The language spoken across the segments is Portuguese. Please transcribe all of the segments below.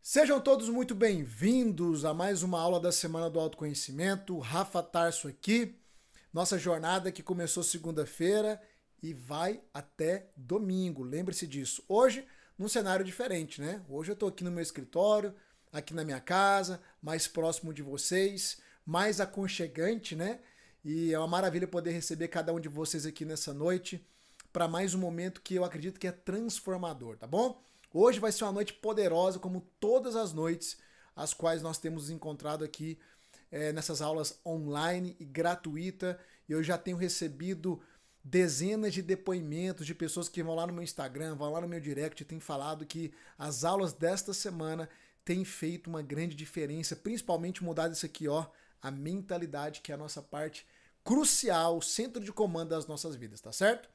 Sejam todos muito bem-vindos a mais uma aula da Semana do Autoconhecimento. Rafa Tarso aqui. Nossa jornada que começou segunda-feira e vai até domingo. Lembre-se disso. Hoje, num cenário diferente, né? Hoje eu tô aqui no meu escritório, aqui na minha casa, mais próximo de vocês, mais aconchegante, né? E é uma maravilha poder receber cada um de vocês aqui nessa noite para mais um momento que eu acredito que é transformador, tá bom? Hoje vai ser uma noite poderosa, como todas as noites, as quais nós temos nos encontrado aqui nessas aulas online e gratuita. Eu já tenho recebido dezenas de depoimentos de pessoas que vão lá no meu Instagram, vão lá no meu direct e têm falado que as aulas desta semana têm feito uma grande diferença, principalmente mudar isso aqui, ó, a mentalidade, que é a nossa parte crucial, o centro de comando das nossas vidas, tá certo?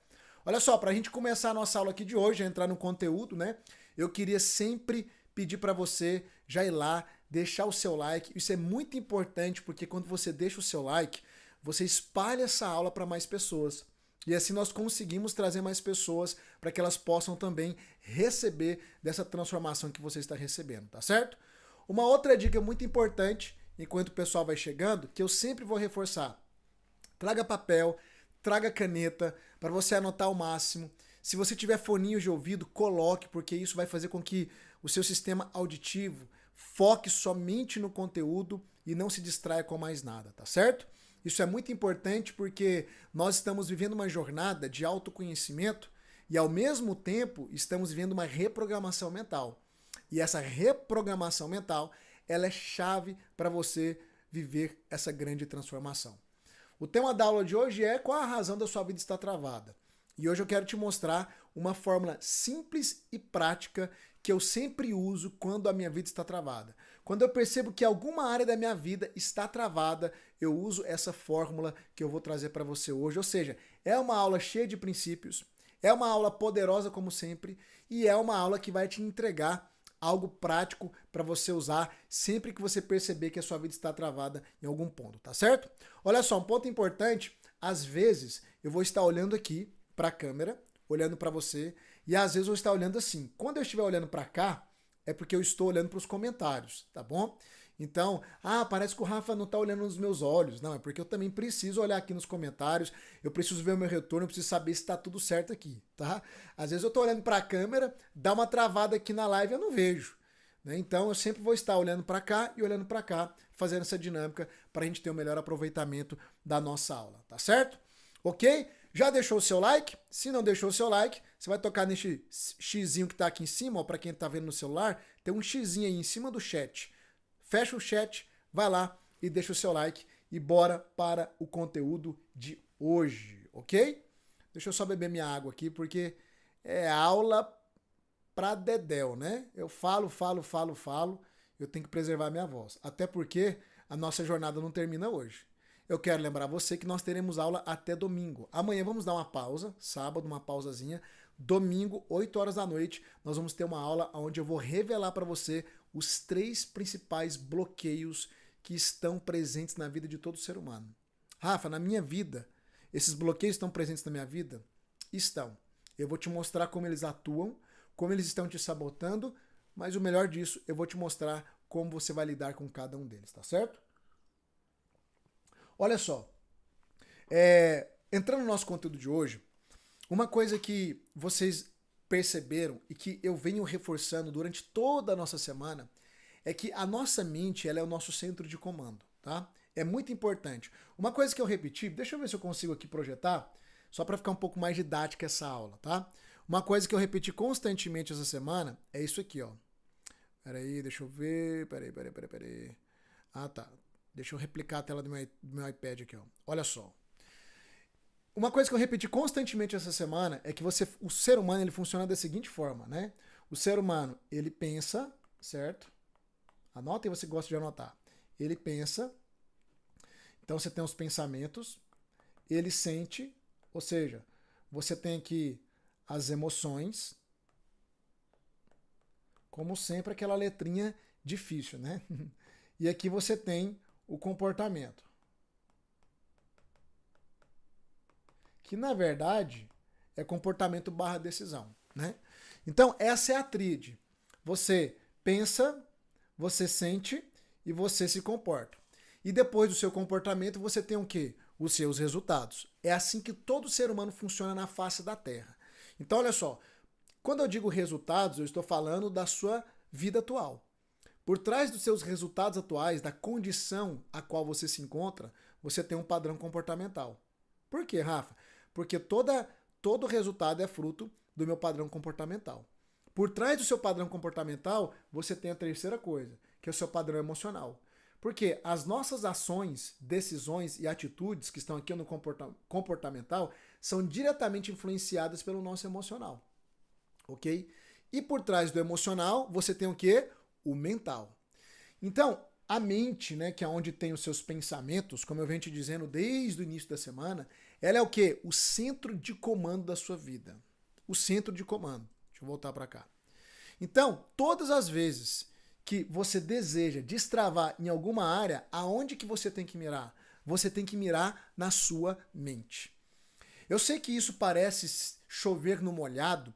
Olha só, para a gente começar a nossa aula aqui de hoje, entrar no conteúdo, né? Eu queria sempre pedir para você já ir lá, deixar o seu like. Isso é muito importante porque quando você deixa o seu like, você espalha essa aula para mais pessoas. E assim nós conseguimos trazer mais pessoas para que elas possam também receber dessa transformação que você está recebendo, tá certo? Uma outra dica muito importante, enquanto o pessoal vai chegando, que eu sempre vou reforçar. Traga papel, traga caneta para você anotar o máximo. Se você tiver foninho de ouvido, coloque, porque isso vai fazer com que o seu sistema auditivo foque somente no conteúdo e não se distraia com mais nada, tá certo? Isso é muito importante porque nós estamos vivendo uma jornada de autoconhecimento e ao mesmo tempo estamos vivendo uma reprogramação mental. E essa reprogramação mental, ela é chave para você viver essa grande transformação. O tema da aula de hoje é qual a razão da sua vida estar travada. E hoje eu quero te mostrar uma fórmula simples e prática que eu sempre uso quando a minha vida está travada. Quando eu percebo que alguma área da minha vida está travada, eu uso essa fórmula que eu vou trazer para você hoje. Ou seja, é uma aula cheia de princípios, é uma aula poderosa como sempre e é uma aula que vai te entregar algo prático para você usar sempre que você perceber que a sua vida está travada em algum ponto, tá certo? Olha só, um ponto importante, às vezes eu vou estar olhando aqui para a câmera, olhando para você, e às vezes eu vou estar olhando assim. Quando eu estiver olhando para cá, é porque eu estou olhando para os comentários, tá bom? Então, parece que o Rafa não está olhando nos meus olhos. Não, é porque eu também preciso olhar aqui nos comentários, eu preciso ver o meu retorno, eu preciso saber se está tudo certo aqui, tá? Às vezes eu estou olhando para a câmera, dá uma travada aqui na live e eu não vejo. Né? Então eu sempre vou estar olhando para cá e olhando para cá, fazendo essa dinâmica para a gente ter o melhor aproveitamento da nossa aula, tá certo? Ok? Já deixou o seu like? Se não deixou o seu like, você vai tocar nesse xizinho que está aqui em cima, para quem está vendo no celular, tem um xizinho aí em cima do chat. Fecha o chat, vai lá e deixa o seu like e bora para o conteúdo de hoje, ok? Deixa eu só beber minha água aqui, porque é aula pra dedéu, né? Eu falo, eu tenho que preservar minha voz. Até porque a nossa jornada não termina hoje. Eu quero lembrar você que nós teremos aula até domingo. Amanhã vamos dar uma pausa, sábado, uma pausazinha. Domingo, 8 horas da noite, nós vamos ter uma aula onde eu vou revelar para você os 3 principais bloqueios que estão presentes na vida de todo ser humano. Rafa, na minha vida, esses bloqueios estão presentes na minha vida? Estão. Eu vou te mostrar como eles atuam, como eles estão te sabotando, mas o melhor disso, eu vou te mostrar como você vai lidar com cada um deles, tá certo? Olha só, entrando no nosso conteúdo de hoje, uma coisa que vocês perceberam e que eu venho reforçando durante toda a nossa semana é que a nossa mente, ela é o nosso centro de comando, tá? É muito importante. Uma coisa que eu repeti, deixa eu ver se eu consigo aqui projetar, só para ficar um pouco mais didática essa aula, tá? Uma coisa que eu repeti constantemente essa semana é isso aqui, ó. Peraí, deixa eu ver, peraí. Ah, tá. Deixa eu replicar a tela do meu iPad aqui, ó. Olha só. Uma coisa que eu repeti constantemente essa semana é que o ser humano ele funciona da seguinte forma, né? O ser humano, ele pensa, certo? Anota e você gosta de anotar. Ele pensa, então você tem os pensamentos, ele sente, ou seja, você tem aqui as emoções, como sempre aquela letrinha difícil, né? E aqui você tem o comportamento. Que na verdade é comportamento barra decisão, né? Então essa é a tríade. Você pensa, você sente e você se comporta. E depois do seu comportamento, você tem o quê? Os seus resultados. É assim que todo ser humano funciona na face da Terra. Então, olha só, quando eu digo resultados, eu estou falando da sua vida atual. Por trás dos seus resultados atuais, da condição a qual você se encontra, você tem um padrão comportamental. Por quê, Rafa? Porque todo resultado é fruto do meu padrão comportamental. Por trás do seu padrão comportamental, você tem a terceira coisa, que é o seu padrão emocional. Porque as nossas ações, decisões e atitudes que estão aqui no comportamental são diretamente influenciadas pelo nosso emocional. Ok? E por trás do emocional, você tem o quê? O mental. Então, a mente, né, que é onde tem os seus pensamentos, como eu venho te dizendo desde o início da semana, ela é o quê? O centro de comando da sua vida. O centro de comando. Deixa eu voltar para cá. Então, todas as vezes que você deseja destravar em alguma área, aonde que você tem que mirar? Você tem que mirar na sua mente. Eu sei que isso parece chover no molhado,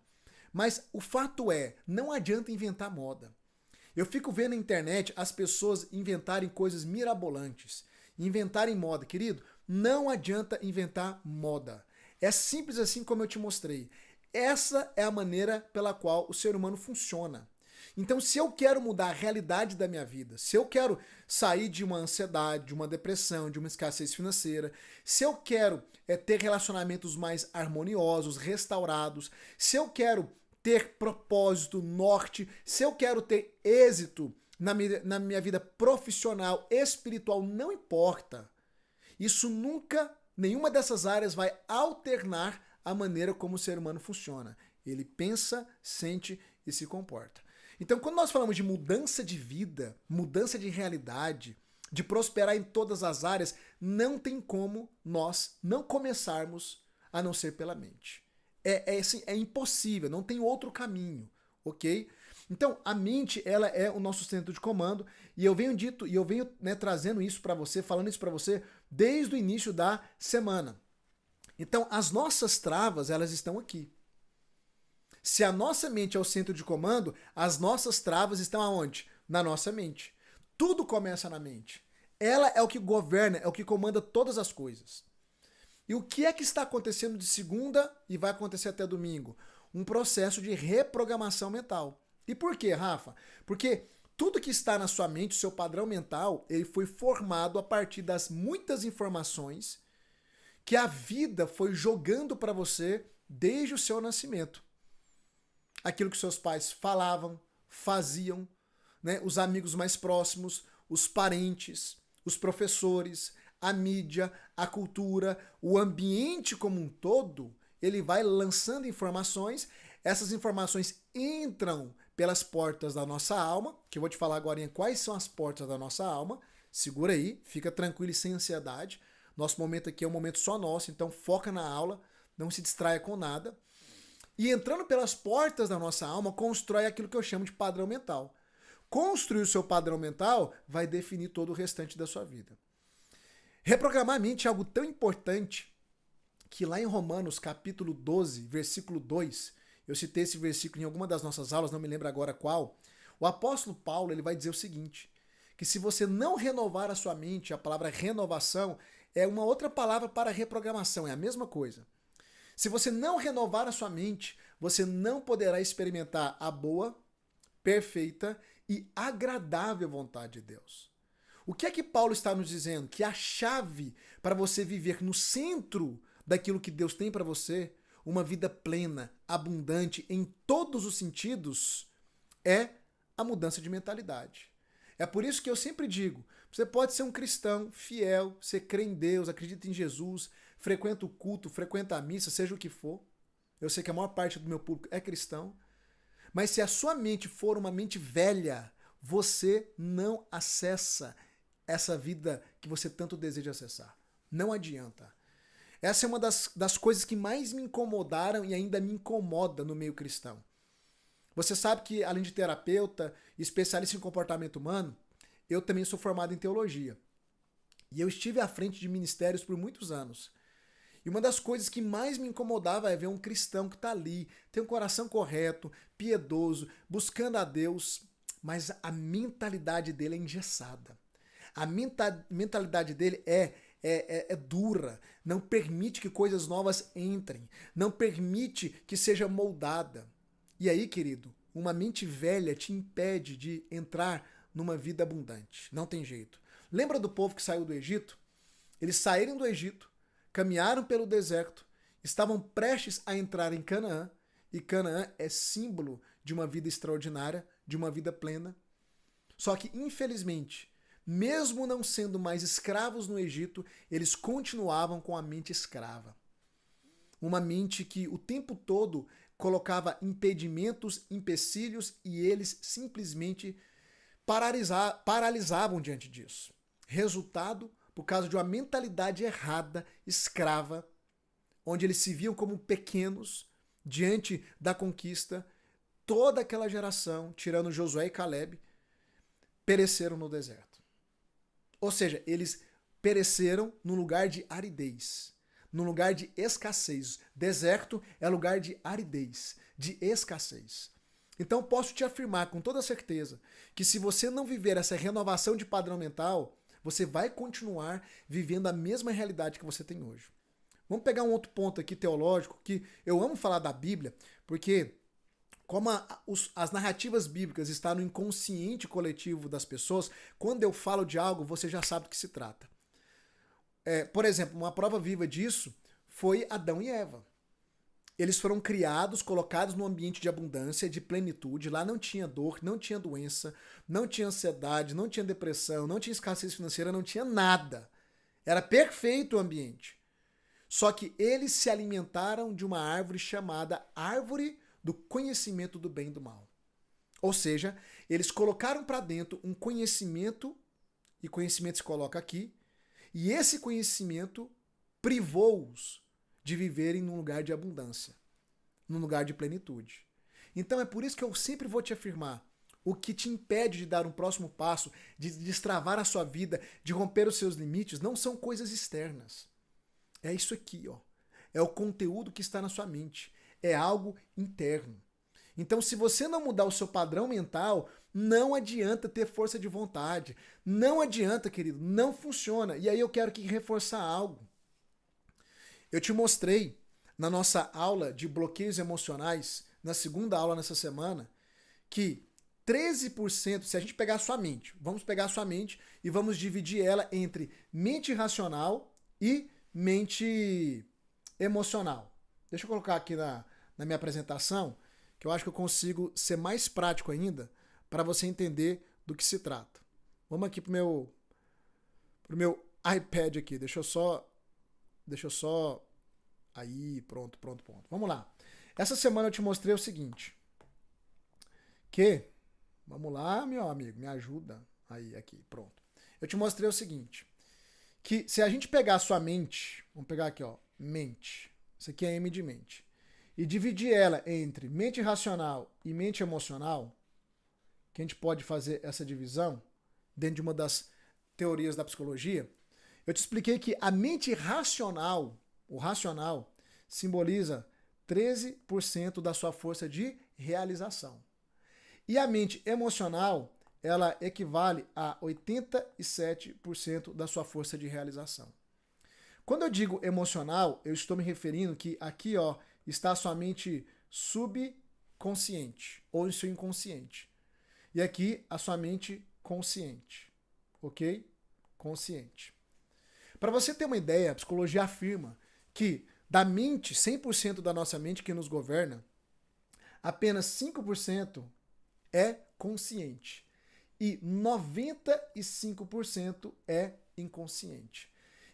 mas o fato é, não adianta inventar moda. Eu fico vendo na internet as pessoas inventarem coisas mirabolantes, inventarem moda. Querido, não adianta inventar moda. É simples assim como eu te mostrei. Essa é a maneira pela qual o ser humano funciona. Então, se eu quero mudar a realidade da minha vida, se eu quero sair de uma ansiedade, de uma depressão, de uma escassez financeira, se eu quero ter relacionamentos mais harmoniosos, restaurados, se eu quero ter propósito, norte, se eu quero ter êxito na minha vida profissional, espiritual, não importa. Isso nunca, nenhuma dessas áreas vai alternar a maneira como o ser humano funciona. Ele pensa, sente e se comporta. Então, quando nós falamos de mudança de vida, mudança de realidade, de prosperar em todas as áreas, não tem como nós não começarmos a não ser pela mente. É impossível, não tem outro caminho, ok? Então, a mente, ela é o nosso centro de comando, e eu venho trazendo isso para você, falando isso para você desde o início da semana. Então, as nossas travas, elas estão aqui. Se a nossa mente é o centro de comando, as nossas travas estão aonde? Na nossa mente. Tudo começa na mente. Ela é o que governa, é o que comanda todas as coisas. E o que é que está acontecendo de segunda e vai acontecer até domingo? Um processo de reprogramação mental. E por quê, Rafa? Porque tudo que está na sua mente, o seu padrão mental, ele foi formado a partir das muitas informações que a vida foi jogando para você desde o seu nascimento. Aquilo que seus pais falavam, faziam, né? Os amigos mais próximos, os parentes, os professores, a mídia, a cultura, o ambiente como um todo, ele vai lançando informações, essas informações entram pelas portas da nossa alma, que eu vou te falar agora em quais são as portas da nossa alma. Segura aí, fica tranquilo e sem ansiedade. Nosso momento aqui é um momento só nosso, então foca na aula, não se distraia com nada. E entrando pelas portas da nossa alma, constrói aquilo que eu chamo de padrão mental. Construir o seu padrão mental vai definir todo o restante da sua vida. Reprogramar a mente é algo tão importante que lá em Romanos capítulo 12, versículo 2, eu citei esse versículo em alguma das nossas aulas, não me lembro agora qual, o apóstolo Paulo ele vai dizer o seguinte, que se você não renovar a sua mente, a palavra renovação é uma outra palavra para reprogramação, é a mesma coisa. Se você não renovar a sua mente, você não poderá experimentar a boa, perfeita e agradável vontade de Deus. O que é que Paulo está nos dizendo? Que a chave para você viver no centro daquilo que Deus tem para você, uma vida plena, abundante em todos os sentidos, é a mudança de mentalidade. É por isso que eu sempre digo, você pode ser um cristão fiel, você crê em Deus, acredita em Jesus, frequenta o culto, frequenta a missa, seja o que for. Eu sei que a maior parte do meu público é cristão. Mas se a sua mente for uma mente velha, você não acessa essa vida que você tanto deseja acessar. Não adianta. Essa é uma das coisas que mais me incomodaram e ainda me incomoda no meio cristão. Você sabe que, além de terapeuta e especialista em comportamento humano, eu também sou formado em teologia. E eu estive à frente de ministérios por muitos anos. E uma das coisas que mais me incomodava é ver um cristão que está ali, tem um coração correto, piedoso, buscando a Deus, mas a mentalidade dele é engessada. A mentalidade dele é dura, não permite que coisas novas entrem, não permite que seja moldada. E aí, querido, uma mente velha te impede de entrar numa vida abundante. Não tem jeito. Lembra do povo que saiu do Egito? Eles saíram do Egito, caminharam pelo deserto, estavam prestes a entrar em Canaã, e Canaã é símbolo de uma vida extraordinária, de uma vida plena. Só que, infelizmente, mesmo não sendo mais escravos no Egito, eles continuavam com a mente escrava. Uma mente que o tempo todo colocava impedimentos, empecilhos, e eles simplesmente paralisavam diante disso. Resultado, por causa de uma mentalidade errada, escrava, onde eles se viam como pequenos diante da conquista, toda aquela geração, tirando Josué e Caleb, pereceram no deserto. Ou seja, eles pereceram no lugar de aridez, no lugar de escassez. Deserto é lugar de aridez, de escassez. Então posso te afirmar com toda certeza que se você não viver essa renovação de padrão mental, você vai continuar vivendo a mesma realidade que você tem hoje. Vamos pegar um outro ponto aqui teológico, que eu amo falar da Bíblia, porque como as narrativas bíblicas estão no inconsciente coletivo das pessoas, quando eu falo de algo, você já sabe do que se trata. Por exemplo, uma prova viva disso foi Adão e Eva. Eles foram criados, colocados num ambiente de abundância, de plenitude. Lá não tinha dor, não tinha doença, não tinha ansiedade, não tinha depressão, não tinha escassez financeira, não tinha nada. Era perfeito o ambiente. Só que eles se alimentaram de uma árvore chamada árvore do conhecimento do bem e do mal. Ou seja, eles colocaram para dentro um conhecimento, e conhecimento se coloca aqui, e esse conhecimento privou-os de viverem num lugar de abundância, num lugar de plenitude. Então é por isso que eu sempre vou te afirmar, o que te impede de dar um próximo passo, de destravar a sua vida, de romper os seus limites, não são coisas externas. É isso aqui, ó. É o conteúdo que está na sua mente. É algo interno. Então, se você não mudar o seu padrão mental, não adianta ter força de vontade. Não adianta, querido. Não funciona. E aí eu quero reforçar algo. Eu te mostrei na nossa aula de bloqueios emocionais, na segunda aula nessa semana, que 13%, se a gente pegar a sua mente, vamos pegar a sua mente e vamos dividir ela entre mente racional e mente emocional. Deixa eu colocar aqui na minha apresentação, que eu acho que eu consigo ser mais prático ainda para você entender do que se trata. Vamos aqui pro meu iPad aqui. Deixa eu só aí, pronto. Vamos lá. Essa semana eu te mostrei o seguinte, vamos lá, meu amigo, me ajuda. Aí, aqui, pronto. Eu te mostrei o seguinte, que se a gente pegar a sua mente, vamos pegar aqui, ó, mente. Isso aqui é M de mente. E dividir ela entre mente racional e mente emocional, que a gente pode fazer essa divisão dentro de uma das teorias da psicologia, eu te expliquei que a mente racional, o racional, simboliza 13% da sua força de realização. E a mente emocional, ela equivale a 87% da sua força de realização. Quando eu digo emocional, eu estou me referindo que aqui, ó, está a sua mente subconsciente ou o seu inconsciente. E aqui a sua mente consciente, ok? Consciente. Para você ter uma ideia, a psicologia afirma que da mente, 100% da nossa mente que nos governa, apenas 5% é consciente e 95% é inconsciente.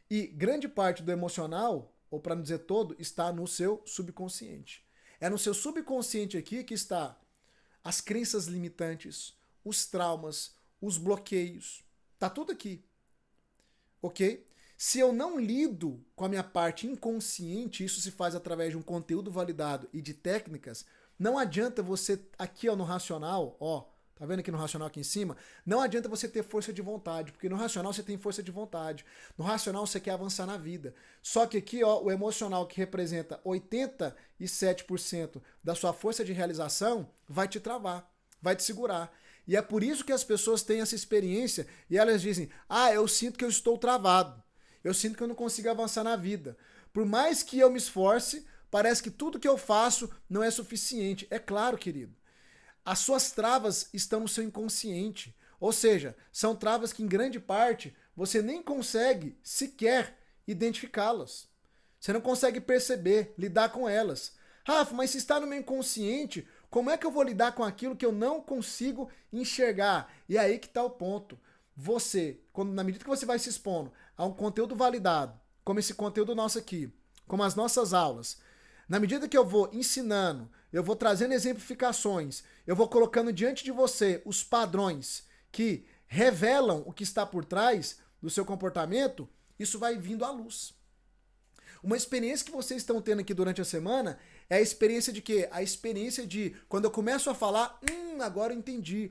E grande parte do emocional, ou para não dizer todo, está no seu subconsciente. É no seu subconsciente aqui que está as crenças limitantes, os traumas, os bloqueios. Tá tudo aqui. Ok? Se eu não lido com a minha parte inconsciente, isso se faz através de um conteúdo validado e de técnicas, não adianta você, aqui ó, no racional, ó, tá vendo aqui no racional aqui em cima? Não adianta você ter força de vontade, porque no racional você tem força de vontade. No racional você quer avançar na vida. Só que aqui, ó, o emocional, que representa 87% da sua força de realização, vai te travar, vai te segurar. E é por isso que as pessoas têm essa experiência e elas dizem: ah, eu sinto que eu estou travado. Eu sinto que eu não consigo avançar na vida. Por mais que eu me esforce, parece que tudo que eu faço não é suficiente. É claro, querido. As suas travas estão no seu inconsciente. Ou seja, são travas que em grande parte você nem consegue sequer identificá-las. Você não consegue perceber, lidar com elas. Rafa, mas se está no meu inconsciente, como é que eu vou lidar com aquilo que eu não consigo enxergar? E é aí que está o ponto. Você, na medida que você vai se expondo a um conteúdo validado, como esse conteúdo nosso aqui, como as nossas aulas, na medida que eu vou ensinando, eu vou trazendo exemplificações, eu vou colocando diante de você os padrões que revelam o que está por trás do seu comportamento, isso vai vindo à luz. Uma experiência que vocês estão tendo aqui durante a semana é a experiência de quê? A experiência de quando eu começo a falar, agora eu entendi,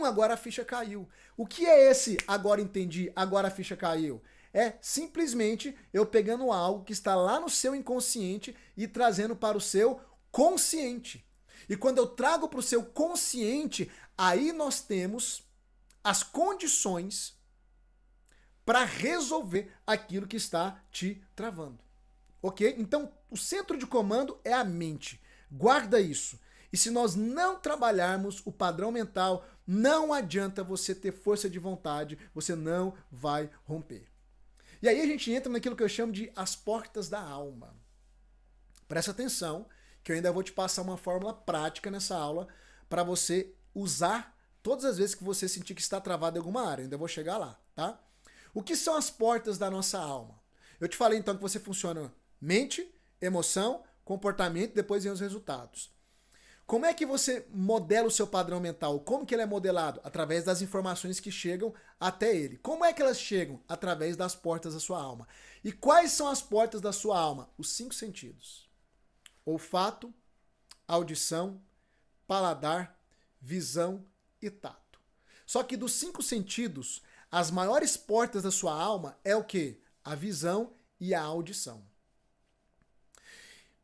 agora a ficha caiu. O que é esse agora entendi, agora a ficha caiu? É simplesmente eu pegando algo que está lá no seu inconsciente e trazendo para o seu consciente. E quando eu trago para o seu consciente, aí nós temos as condições para resolver aquilo que está te travando. Ok? Então, o centro de comando é a mente. Guarda isso. E se nós não trabalharmos o padrão mental, não adianta você ter força de vontade, você não vai romper. E aí a gente entra naquilo que eu chamo de as portas da alma. Presta atenção, que eu ainda vou te passar uma fórmula prática nessa aula para você usar todas as vezes que você sentir que está travado em alguma área. Eu ainda vou chegar lá, tá? O que são as portas da nossa alma? Eu te falei então que você funciona mente, emoção, comportamento, depois vem os resultados. Como é que você modela o seu padrão mental? Como que ele é modelado? Através das informações que chegam até ele. Como é que elas chegam? Através das portas da sua alma. E quais são as portas da sua alma? Os 5 sentidos. Olfato, audição, paladar, visão e tato. Só que dos 5 sentidos, as maiores portas da sua alma é o quê? A visão e a audição.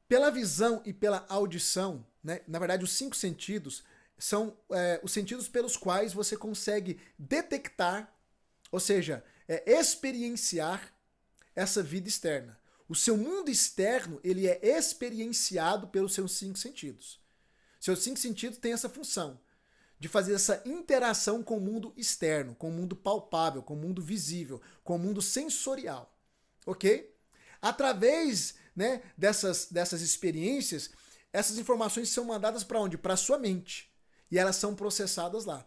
Pela visão e pela audição, né, na verdade os 5 sentidos são os sentidos pelos quais você consegue detectar, ou seja, experienciar essa vida externa. O seu mundo externo, ele é experienciado pelos seus 5 sentidos. Seus 5 sentidos têm essa função de fazer essa interação com o mundo externo, com o mundo palpável, com o mundo visível, com o mundo sensorial. Ok? Através, né, dessas experiências, essas informações são mandadas para onde? Para a sua mente. E elas são processadas lá.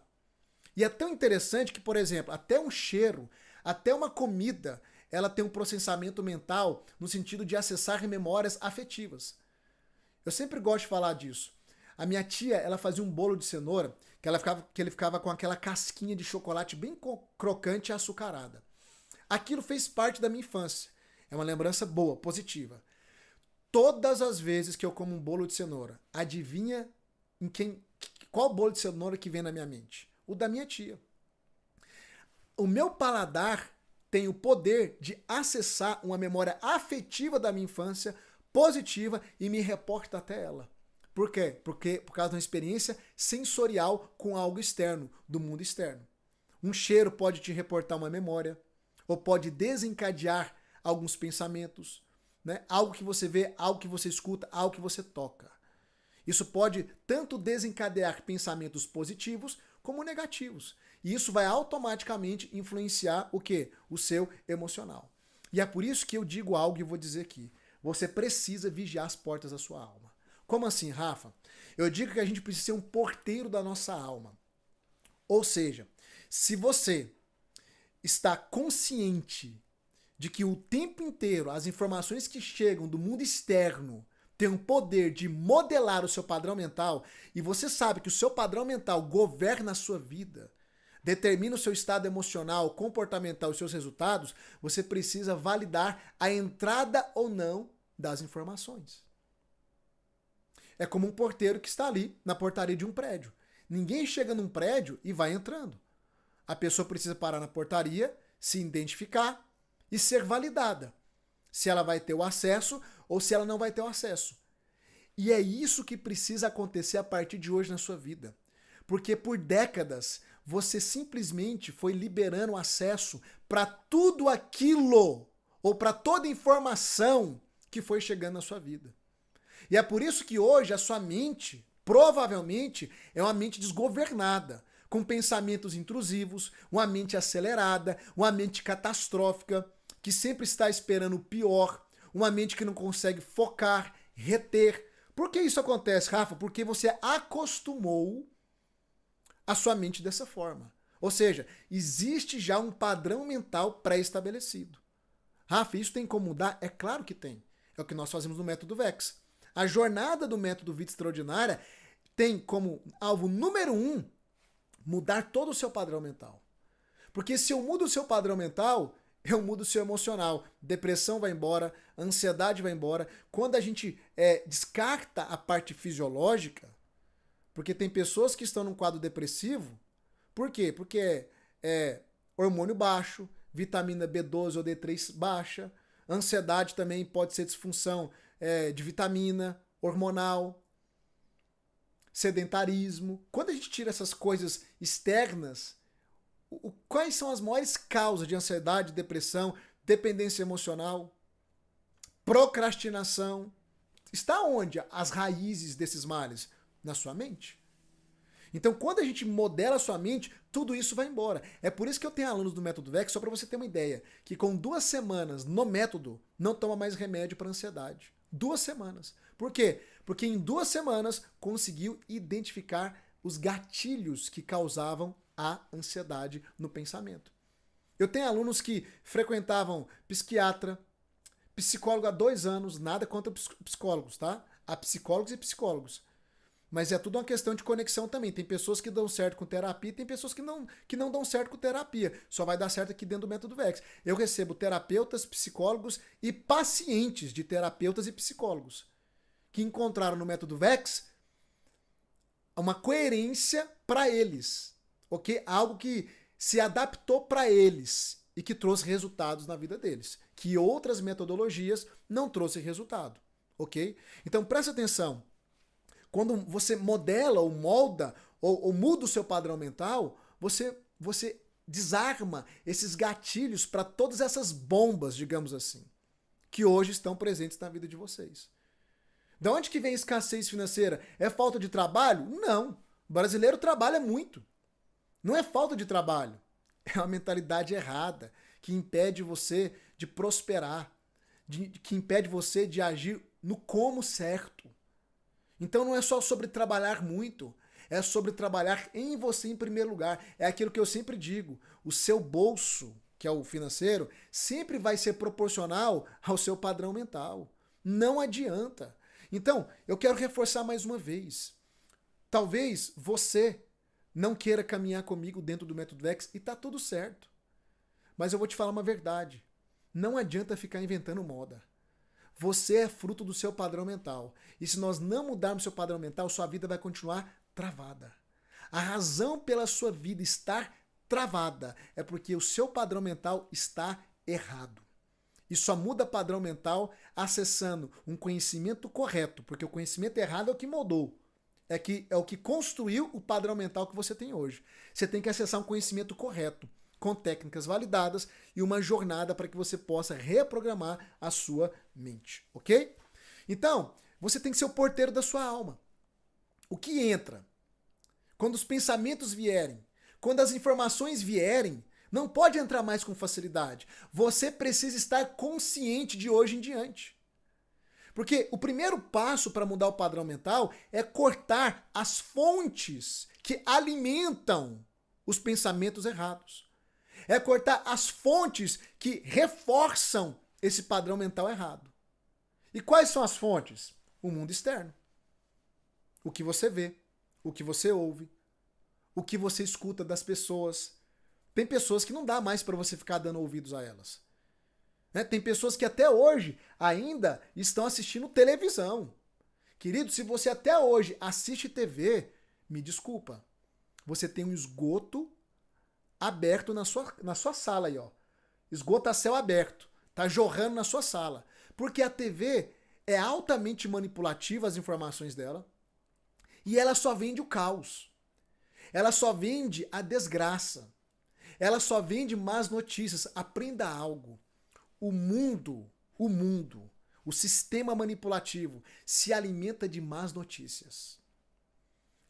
E é tão interessante que, por exemplo, até um cheiro, até uma comida, ela tem um processamento mental no sentido de acessar memórias afetivas. Eu sempre gosto de falar disso. A minha tia, ela fazia um bolo de cenoura que ele ficava com aquela casquinha de chocolate bem crocante e açucarada. Aquilo fez parte da minha infância. É uma lembrança boa, positiva. Todas as vezes que eu como um bolo de cenoura, adivinha qual bolo de cenoura que vem na minha mente? O da minha tia. O meu paladar tem o poder de acessar uma memória afetiva da minha infância, positiva, e me reporta até ela. Por quê? Porque por causa de uma experiência sensorial com algo externo, do mundo externo. Um cheiro pode te reportar uma memória, ou pode desencadear alguns pensamentos, né? Algo que você vê, algo que você escuta, algo que você toca. Isso pode tanto desencadear pensamentos positivos como negativos. E isso vai automaticamente influenciar o quê? O seu emocional. E é por isso que eu digo algo e vou dizer aqui. Você precisa vigiar as portas da sua alma. Como assim, Rafa? Eu digo que a gente precisa ser um porteiro da nossa alma. Ou seja, se você está consciente de que o tempo inteiro as informações que chegam do mundo externo têm o poder de modelar o seu padrão mental, e você sabe que o seu padrão mental governa a sua vida, determina o seu estado emocional, comportamental e os seus resultados, você precisa validar a entrada ou não das informações. É como um porteiro que está ali na portaria de um prédio. Ninguém chega num prédio e vai entrando. A pessoa precisa parar na portaria, se identificar e ser validada. Se ela vai ter o acesso ou se ela não vai ter o acesso. E é isso que precisa acontecer a partir de hoje na sua vida. Porque por décadas você simplesmente foi liberando acesso para tudo aquilo ou para toda informação que foi chegando na sua vida. E é por isso que hoje a sua mente, provavelmente, é uma mente desgovernada, com pensamentos intrusivos, uma mente acelerada, uma mente catastrófica, que sempre está esperando o pior, uma mente que não consegue focar, reter. Por que isso acontece, Rafa? Porque você acostumou a sua mente dessa forma. Ou seja, existe já um padrão mental pré-estabelecido. Rafa, isso tem como mudar? É claro que tem. É o que nós fazemos no método VEX. A jornada do método Vida Extraordinária tem como alvo número 1 mudar todo o seu padrão mental. Porque se eu mudo o seu padrão mental, eu mudo o seu emocional. Depressão vai embora, ansiedade vai embora. Quando a gente descarta a parte fisiológica, porque tem pessoas que estão num quadro depressivo, por quê? Porque é hormônio baixo, vitamina B12 ou D3 baixa, ansiedade também pode ser disfunção de vitamina, hormonal, sedentarismo. Quando a gente tira essas coisas externas, quais são as maiores causas de ansiedade, depressão, dependência emocional, procrastinação? Está onde as raízes desses males? Na sua mente. Então, quando a gente modela a sua mente, tudo isso vai embora. É por isso que eu tenho alunos do Método VEX, só para você ter uma ideia, que com 2 semanas no método, não toma mais remédio para ansiedade. 2 semanas. Por quê? Porque em 2 semanas conseguiu identificar os gatilhos que causavam a ansiedade no pensamento. Eu tenho alunos que frequentavam psiquiatra, psicólogo há 2 anos, nada contra psicólogos, tá? Há psicólogos e psicólogos. Mas é tudo uma questão de conexão também. Tem pessoas que dão certo com terapia e tem pessoas que não dão certo com terapia. Só vai dar certo aqui dentro do Método VEX. Eu recebo terapeutas, psicólogos e pacientes de terapeutas e psicólogos que encontraram no Método VEX uma coerência para eles, ok? Algo que se adaptou para eles e que trouxe resultados na vida deles, que outras metodologias não trouxeram resultado, ok? Então presta atenção. Quando você modela ou molda ou muda o seu padrão mental, você desarma esses gatilhos para todas essas bombas, digamos assim, que hoje estão presentes na vida de vocês. De onde que vem a escassez financeira? É falta de trabalho? Não. O brasileiro trabalha muito. Não é falta de trabalho. É uma mentalidade errada que impede você de prosperar, que impede você de agir no como certo. Então não é só sobre trabalhar muito, é sobre trabalhar em você em primeiro lugar. É aquilo que eu sempre digo, o seu bolso, que é o financeiro, sempre vai ser proporcional ao seu padrão mental. Não adianta. Então, eu quero reforçar mais uma vez. Talvez você não queira caminhar comigo dentro do Método VEX e tá tudo certo. Mas eu vou te falar uma verdade. Não adianta ficar inventando moda. Você é fruto do seu padrão mental. E se nós não mudarmos seu padrão mental, sua vida vai continuar travada. A razão pela sua vida estar travada é porque o seu padrão mental está errado. E só muda padrão mental acessando um conhecimento correto, porque o conhecimento errado é o que moldou. É o que construiu o padrão mental que você tem hoje. Você tem que acessar um conhecimento correto, com técnicas validadas e uma jornada para que você possa reprogramar a sua mente, ok? Então, você tem que ser o porteiro da sua alma. O que entra? Quando os pensamentos vierem, quando as informações vierem, não pode entrar mais com facilidade. Você precisa estar consciente de hoje em diante. Porque o primeiro passo para mudar o padrão mental é cortar as fontes que alimentam os pensamentos errados. É cortar as fontes que reforçam esse padrão mental errado. E quais são as fontes? O mundo externo. O que você vê, o que você ouve, o que você escuta das pessoas. Tem pessoas que não dá mais para você ficar dando ouvidos a elas. Tem pessoas que até hoje ainda estão assistindo televisão. Querido, se você até hoje assiste TV, me desculpa, você tem um esgoto aberto na sua sala aí, ó. Esgoto a céu aberto. Tá jorrando na sua sala. Porque a TV é altamente manipulativa, as informações dela, e ela só vende o caos. ela só vende a desgraça. Ela só vende más notícias. Aprenda algo. O mundo, o sistema manipulativo se alimenta de más notícias.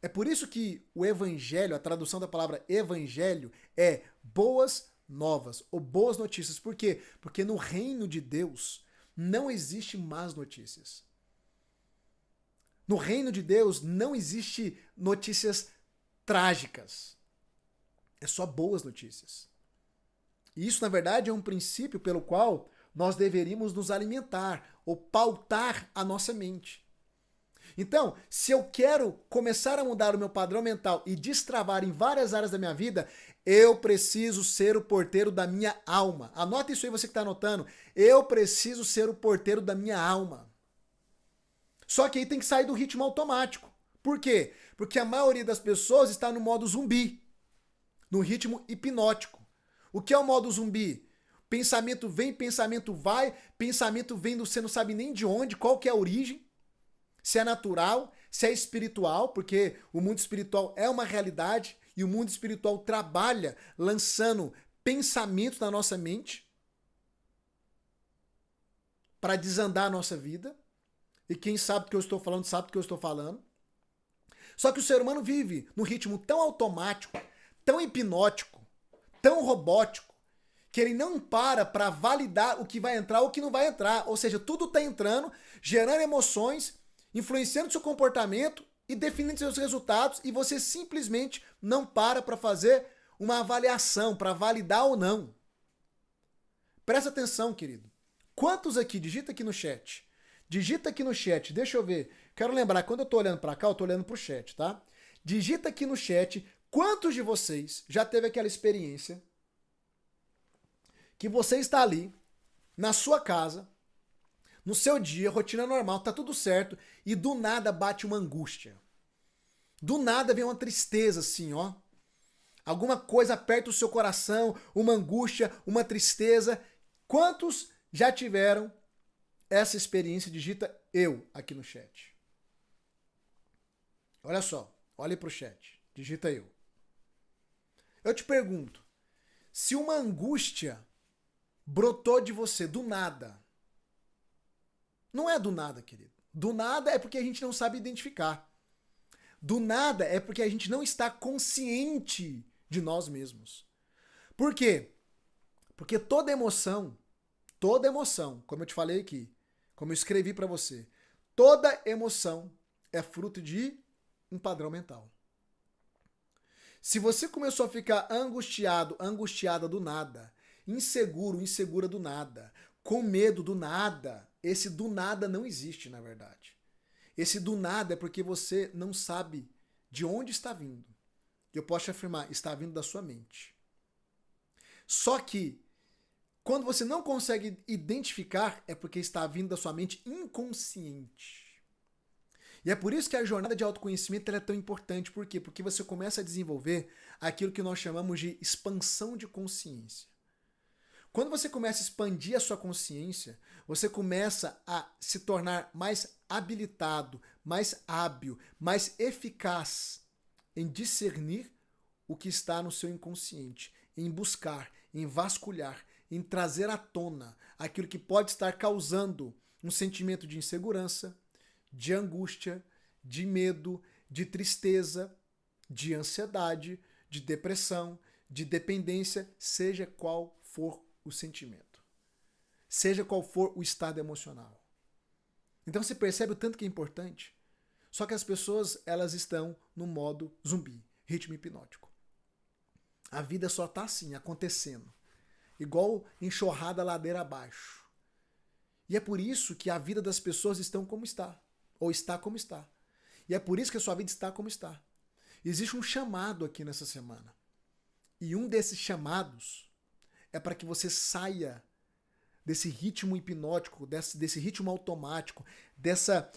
É por isso que o evangelho, a tradução da palavra evangelho é boas novas ou boas notícias. Por quê? Porque no reino de Deus não existe más notícias. No reino de Deus não existe notícias trágicas. É só boas notícias. E isso, na verdade, é um princípio pelo qual nós deveríamos nos alimentar ou pautar a nossa mente. Então, se eu quero começar a mudar o meu padrão mental e destravar em várias áreas da minha vida, eu preciso ser o porteiro da minha alma. Anota isso aí, você que está anotando. Eu preciso ser o porteiro da minha alma. Só que aí tem que sair do ritmo automático. Por quê? Porque a maioria das pessoas está no modo zumbi, no ritmo hipnótico. O que é o modo zumbi? Pensamento vem, pensamento vai, pensamento vem, você não sabe nem de onde, qual que é a origem, se é natural, se é espiritual, porque o mundo espiritual é uma realidade e o mundo espiritual trabalha lançando pensamentos na nossa mente para desandar a nossa vida. E quem sabe do que eu estou falando, sabe do que eu estou falando. Só que o ser humano vive num ritmo tão automático, tão hipnótico, tão robótico, que ele não para validar o que vai entrar ou o que não vai entrar. Ou seja, tudo está entrando, gerando emoções, influenciando seu comportamento e definindo seus resultados, e você simplesmente não para fazer uma avaliação, para validar ou não. Presta atenção, querido. Quantos aqui, digita aqui no chat. Digita aqui no chat, deixa eu ver. Quero lembrar, quando eu tô olhando para cá, eu tô olhando pro chat, tá? Digita aqui no chat, quantos de vocês já teve aquela experiência que você está ali, na sua casa, no seu dia, rotina normal, tá tudo certo, e do nada bate uma angústia. Do nada vem uma tristeza assim, ó. Alguma coisa aperta o seu coração, uma angústia, uma tristeza. Quantos já tiveram essa experiência? Digita eu aqui no chat. Olha só, olhe pro chat. Digita eu. Eu te pergunto, se uma angústia brotou de você do nada, não é do nada, querido. Do nada é porque a gente não sabe identificar. Do nada é porque a gente não está consciente de nós mesmos. Por quê? Porque toda emoção, como eu te falei aqui, como eu escrevi para você, toda emoção é fruto de um padrão mental. Se você começou a ficar angustiado, angustiada do nada, inseguro, insegura do nada, com medo do nada, esse do nada não existe, na verdade. Esse do nada é porque você não sabe de onde está vindo. Eu posso te afirmar, está vindo da sua mente. Só que, quando você não consegue identificar, é porque está vindo da sua mente inconsciente. E é por isso que a jornada de autoconhecimento ela é tão importante. Por quê? Porque você começa a desenvolver aquilo que nós chamamos de expansão de consciência. Quando você começa a expandir a sua consciência, você começa a se tornar mais habilitado, mais hábil, mais eficaz em discernir o que está no seu inconsciente, em buscar, em vasculhar, em trazer à tona aquilo que pode estar causando um sentimento de insegurança, de angústia, de medo, de tristeza, de ansiedade, de depressão, de dependência, seja qual for o sentimento. Seja qual for o estado emocional. Então você percebe o tanto que é importante? Só que as pessoas, elas estão no modo zumbi, ritmo hipnótico. A vida só está assim, acontecendo. Igual enxurrada ladeira abaixo. E é por isso que a vida das pessoas estão como está. Ou está como está. E é por isso que a sua vida está como está. Existe um chamado aqui nessa semana. E um desses chamados é para que você saia desse ritmo hipnótico, desse ritmo automático, dessa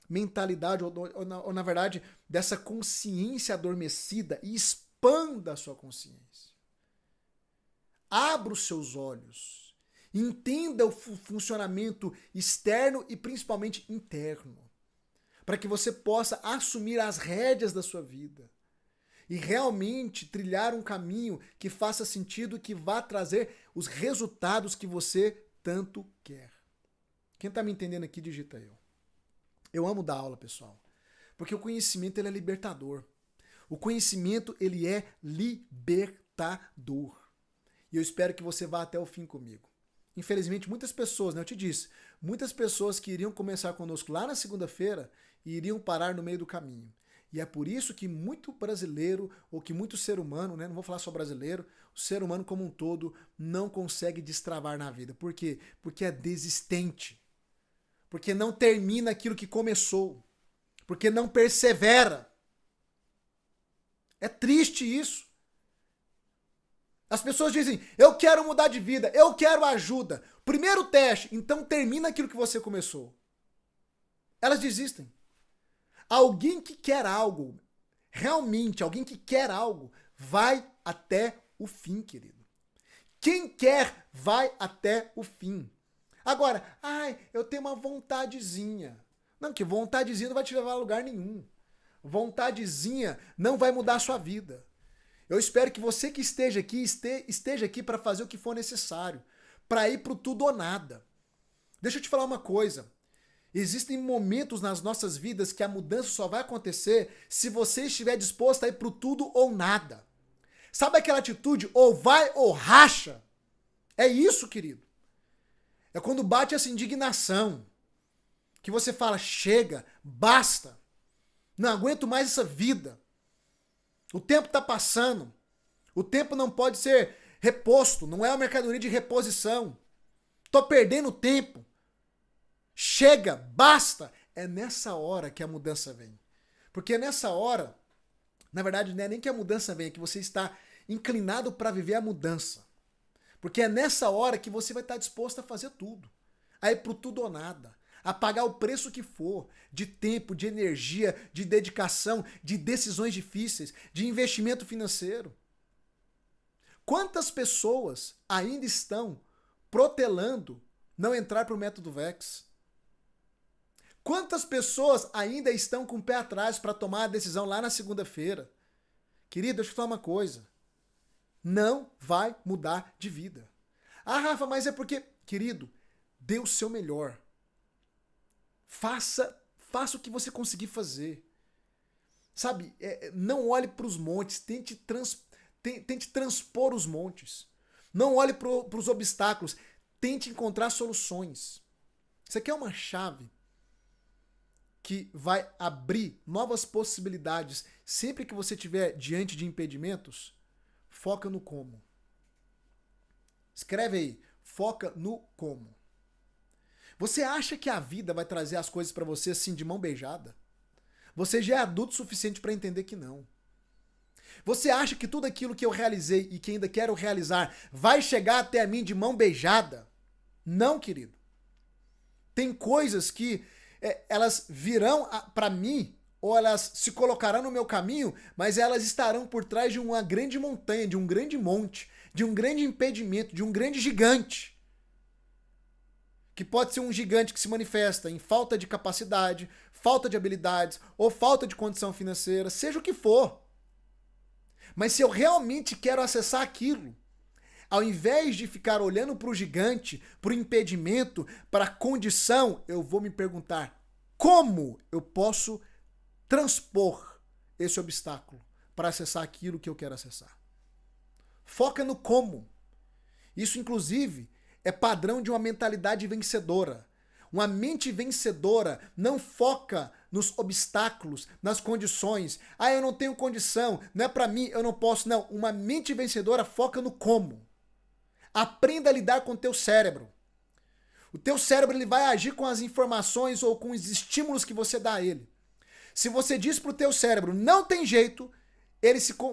mentalidade, ou na verdade, dessa consciência adormecida e expanda a sua consciência. Abra os seus olhos. Entenda o funcionamento externo e principalmente interno. Para que você possa assumir as rédeas da sua vida. e realmente trilhar um caminho que faça sentido, que vá trazer os resultados que você tanto quer. Quem está me entendendo aqui, digita eu. Eu amo dar aula, pessoal, porque o conhecimento ele é libertador. O conhecimento ele é libertador. E eu espero que você vá até o fim comigo. Infelizmente, muitas pessoas, né, eu te disse, muitas pessoas que iriam começar conosco lá na segunda-feira iriam parar no meio do caminho. E é por isso que muito brasileiro, ou que muito ser humano, né, não vou falar só brasileiro, o ser humano como um todo não consegue destravar na vida. Por quê? Porque é desistente. Porque não termina aquilo que começou. Porque não persevera. É triste isso. As pessoas dizem, eu quero mudar de vida, eu quero ajuda. Primeiro teste, então termina aquilo que você começou. Elas desistem. Alguém que quer algo, realmente, alguém que quer algo, vai até o fim, querido. Quem quer, vai até o fim. Agora, eu tenho uma vontadezinha. Não, que vontadezinha não vai te levar a lugar nenhum. Vontadezinha não vai mudar a sua vida. Eu espero que você que esteja aqui para fazer o que for necessário, para ir pro tudo ou nada. Deixa eu te falar uma coisa. Existem momentos nas nossas vidas que a mudança só vai acontecer se você estiver disposto a ir pro tudo ou nada. Sabe aquela atitude ou vai ou racha? É isso, querido. É quando bate essa indignação, que você fala, chega, basta, não aguento mais essa vida. O tempo está passando, o tempo não pode ser reposto, não é uma mercadoria de reposição. Tô perdendo tempo. Chega, basta. É nessa hora que a mudança vem. Porque é nessa hora, na verdade, não é nem que a mudança vem, é que você está inclinado para viver a mudança. Porque é nessa hora que você vai estar disposto a fazer tudo. A ir pro tudo ou nada. A pagar o preço que for, de tempo, de energia, de dedicação, de decisões difíceis, de investimento financeiro. Quantas pessoas ainda estão protelando não entrar para o método VEX? Quantas pessoas ainda estão com o pé atrás para tomar a decisão lá na segunda-feira? Querido, deixa eu te falar uma coisa. Não vai mudar de vida. Ah, Rafa, mas é porque... Querido, dê o seu melhor. Faça o que você conseguir fazer. Sabe, não olhe para os montes, tente transpor os montes. Não olhe para os obstáculos, tente encontrar soluções. Isso aqui é uma chave que vai abrir novas possibilidades. Sempre que você estiver diante de impedimentos, foca no como. Escreve aí, foca no como. Você acha que a vida vai trazer as coisas para você assim de mão beijada? Você já é adulto o suficiente para entender que não. Você acha que tudo aquilo que eu realizei e que ainda quero realizar vai chegar até a mim de mão beijada? Não, querido. Tem coisas que elas virão para mim ou elas se colocarão no meu caminho, mas elas estarão por trás de uma grande montanha, de um grande monte, de um grande impedimento, de um grande gigante. Que pode ser um gigante que se manifesta em falta de capacidade, falta de habilidades ou falta de condição financeira, seja o que for. Mas se eu realmente quero acessar aquilo, ao invés de ficar olhando para o gigante, para o impedimento, para a condição, eu vou me perguntar como eu posso transpor esse obstáculo para acessar aquilo que eu quero acessar. Foca no como. Isso, inclusive, é padrão de uma mentalidade vencedora. Uma mente vencedora não foca nos obstáculos, nas condições. Ah, eu não tenho condição, não é para mim, eu não posso. Não, uma mente vencedora foca no como. Aprenda a lidar com o teu cérebro. O teu cérebro ele vai agir com as informações ou com os estímulos que você dá a ele. Se você diz para o teu cérebro, não tem jeito,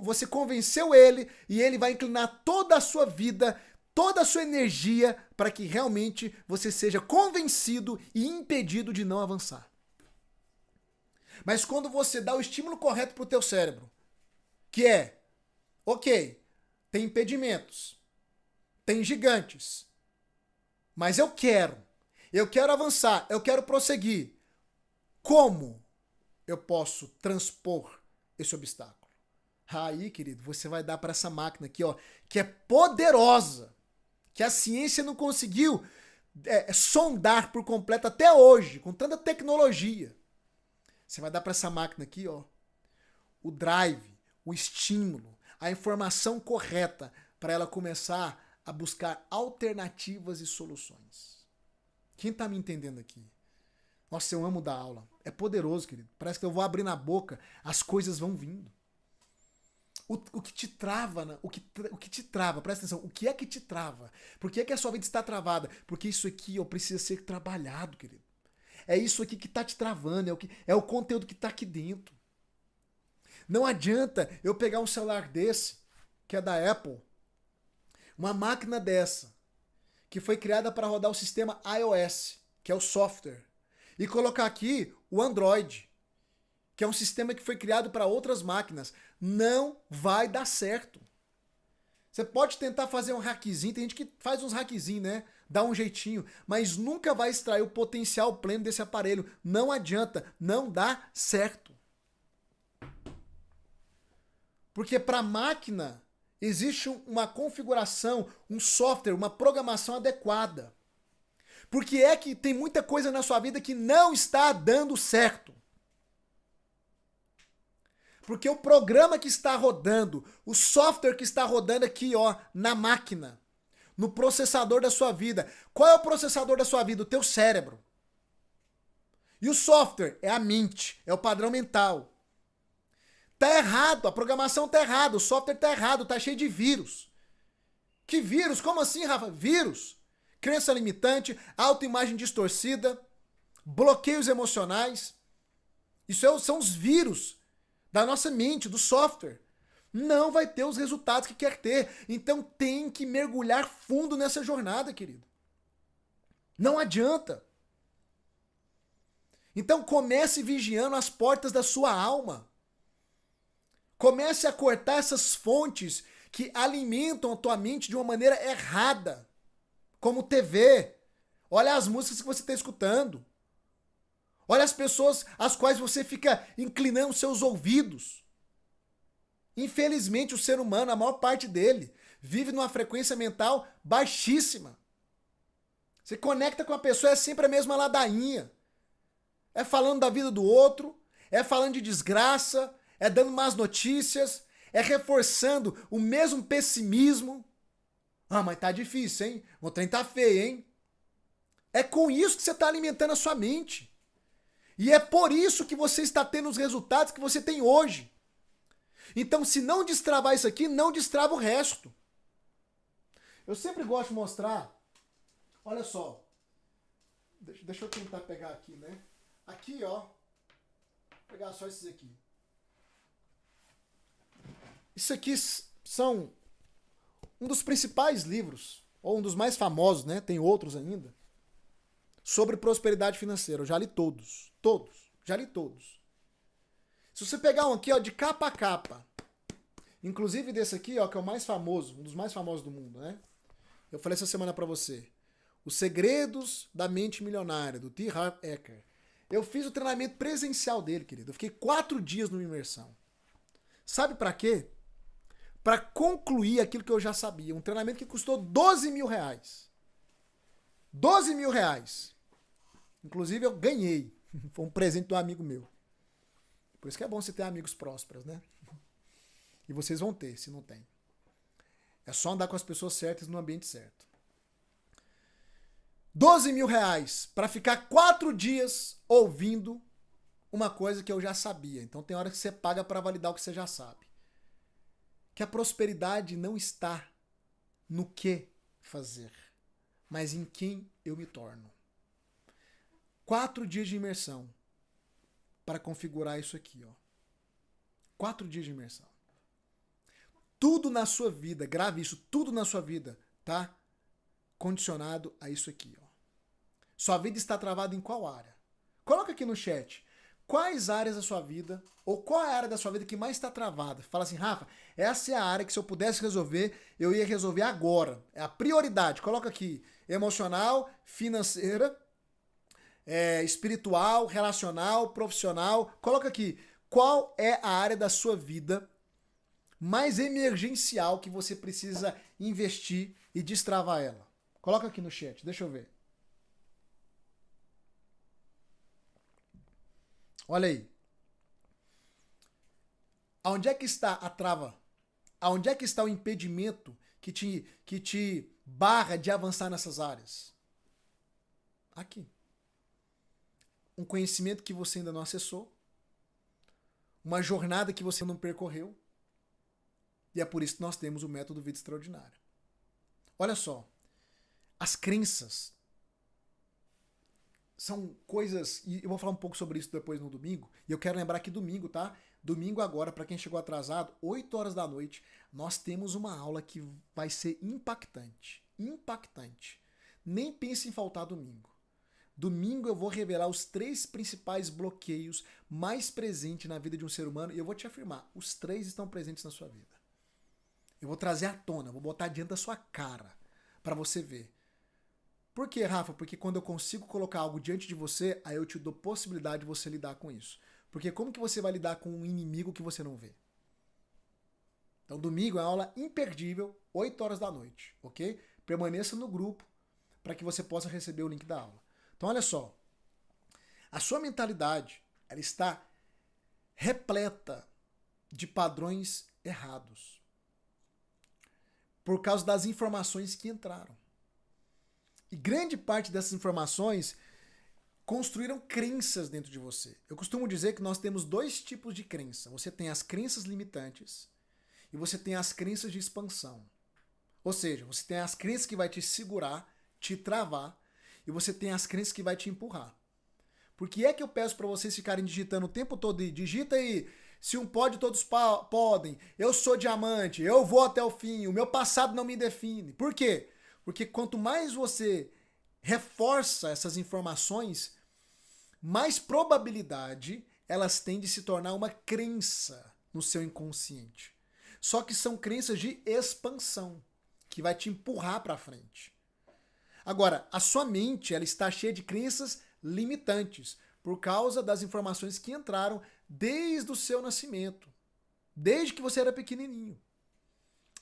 você convenceu ele e ele vai inclinar toda a sua vida, toda a sua energia para que realmente você seja convencido e impedido de não avançar. Mas quando você dá o estímulo correto para o teu cérebro, que é, ok, tem impedimentos, tem gigantes, mas eu quero avançar, eu quero prosseguir. Como eu posso transpor esse obstáculo? Aí, querido, você vai dar para essa máquina aqui, ó, que é poderosa, que a ciência não conseguiu sondar por completo até hoje, com tanta tecnologia. Você vai dar para essa máquina aqui, ó, o drive, o estímulo, a informação correta para ela começar a buscar alternativas e soluções. Quem tá me entendendo aqui? Nossa, eu amo dar aula. É poderoso, querido. Parece que eu vou abrir na boca, as coisas vão vindo. O que te trava, né? o que te trava, presta atenção, o que é que te trava? Por que é que a sua vida está travada? Porque isso aqui ó, precisa ser trabalhado, querido. É isso aqui que tá te travando, é o conteúdo que tá aqui dentro. Não adianta eu pegar um celular desse, que é da Apple, uma máquina dessa, que foi criada para rodar o sistema iOS, que é o software, e colocar aqui o Android, que é um sistema que foi criado para outras máquinas. Não vai dar certo. Você pode tentar fazer um hackzinho, tem gente que faz uns hackzinhos, né? Dá um jeitinho, mas nunca vai extrair o potencial pleno desse aparelho. Não adianta, não dá certo. Porque para a máquina existe uma configuração, um software, uma programação adequada. Porque é que tem muita coisa na sua vida que não está dando certo. Porque o programa que está rodando, o software que está rodando aqui, ó, na máquina, no processador da sua vida. Qual é o processador da sua vida? O teu cérebro. E o software é a mente, é o padrão mental. Tá errado, a programação tá errada, o software tá errado, tá cheio de vírus. Que vírus? Como assim, Rafa? Vírus. Crença limitante, autoimagem distorcida, bloqueios emocionais. Isso são os vírus da nossa mente, do software. Não vai ter os resultados que quer ter. Então tem que mergulhar fundo nessa jornada, querido. Não adianta. Então comece vigiando as portas da sua alma. Comece a cortar essas fontes que alimentam a tua mente de uma maneira errada. Como TV. Olha as músicas que você está escutando. Olha as pessoas às quais você fica inclinando seus ouvidos. Infelizmente, o ser humano, a maior parte dele, vive numa frequência mental baixíssima. Você conecta com a pessoa, é sempre a mesma ladainha. É falando da vida do outro, é falando de desgraça, é dando más notícias, é reforçando o mesmo pessimismo. Ah, mas tá difícil, hein? O trem tá feio, hein? É com isso que você está alimentando a sua mente. E é por isso que você está tendo os resultados que você tem hoje. Então, se não destravar isso aqui, não destrava o resto. Eu sempre gosto de mostrar, olha só, deixa eu tentar pegar aqui, né? Aqui, ó, vou pegar só esses aqui. Isso aqui são um dos principais livros, ou um dos mais famosos, né? Tem outros ainda, sobre prosperidade financeira. Eu já li todos. Já li todos. Se você pegar um aqui, ó, de capa a capa, inclusive desse aqui, ó, que é o mais famoso, um dos mais famosos do mundo, né? Eu falei essa semana pra você. Os Segredos da Mente Milionária, do T. Harv Eker. Eu fiz o treinamento presencial dele, querido. Eu fiquei 4 dias numa imersão. Sabe pra quê? Pra concluir aquilo que eu já sabia. Um treinamento que custou 12 mil reais. 12 mil reais. Inclusive eu ganhei. Foi um presente de um amigo meu. Por isso que é bom você ter amigos prósperos, né? E vocês vão ter, se não tem. É só andar com as pessoas certas no ambiente certo. 12 mil reais para ficar 4 dias ouvindo uma coisa que eu já sabia. Então tem hora que você paga para validar o que você já sabe. Que a prosperidade não está no que fazer, mas em quem eu me torno. 4 dias de imersão para configurar isso aqui, ó. 4 dias de imersão. Tudo na sua vida, grave isso, tudo na sua vida tá condicionado a isso aqui, ó. Sua vida está travada em qual área? Coloca aqui no chat. Quais áreas da sua vida, ou qual é a área da sua vida que mais está travada? Fala assim, Rafa, essa é a área que se eu pudesse resolver, eu ia resolver agora. É a prioridade. Coloca aqui, emocional, financeira, espiritual, relacional, profissional. Coloca aqui, qual é a área da sua vida mais emergencial que você precisa investir e destravar ela? Coloca aqui no chat, deixa eu ver. Olha aí. Aonde é que está a trava? Aonde é que está o impedimento que te barra de avançar nessas áreas? Aqui. Um conhecimento que você ainda não acessou. Uma jornada que você não percorreu. E é por isso que nós temos o método Vida Extraordinária. Olha só. As crenças são coisas, e eu vou falar um pouco sobre isso depois no domingo, e eu quero lembrar que domingo, tá? Domingo agora, para quem chegou atrasado, 8 horas da noite, nós temos uma aula que vai ser impactante. Impactante. Nem pense em faltar domingo. Domingo eu vou revelar os 3 principais bloqueios mais presentes na vida de um ser humano, e eu vou te afirmar, os 3 estão presentes na sua vida. Eu vou trazer à tona, vou botar diante da sua cara, para você ver. Por quê, Rafa? Porque quando eu consigo colocar algo diante de você, aí eu te dou possibilidade de você lidar com isso. Porque como que você vai lidar com um inimigo que você não vê? Então, domingo é uma aula imperdível, 8 horas da noite, ok? Permaneça no grupo para que você possa receber o link da aula. Então, olha só. A sua mentalidade, ela está repleta de padrões errados. Por causa das informações que entraram. E grande parte dessas informações construíram crenças dentro de você. Eu costumo dizer que nós temos 2 tipos de crença. Você tem as crenças limitantes e você tem as crenças de expansão. Ou seja, você tem as crenças que vai te segurar, te travar, e você tem as crenças que vai te empurrar. Por que é que eu peço para vocês ficarem digitando o tempo todo e digita aí, se um pode, todos podem, eu sou diamante, eu vou até o fim, o meu passado não me define. Por quê? Porque quanto mais você reforça essas informações, mais probabilidade elas têm de se tornar uma crença no seu inconsciente. Só que são crenças de expansão, que vai te empurrar para frente. Agora, a sua mente ela está cheia de crenças limitantes, por causa das informações que entraram desde o seu nascimento, desde que você era pequenininho.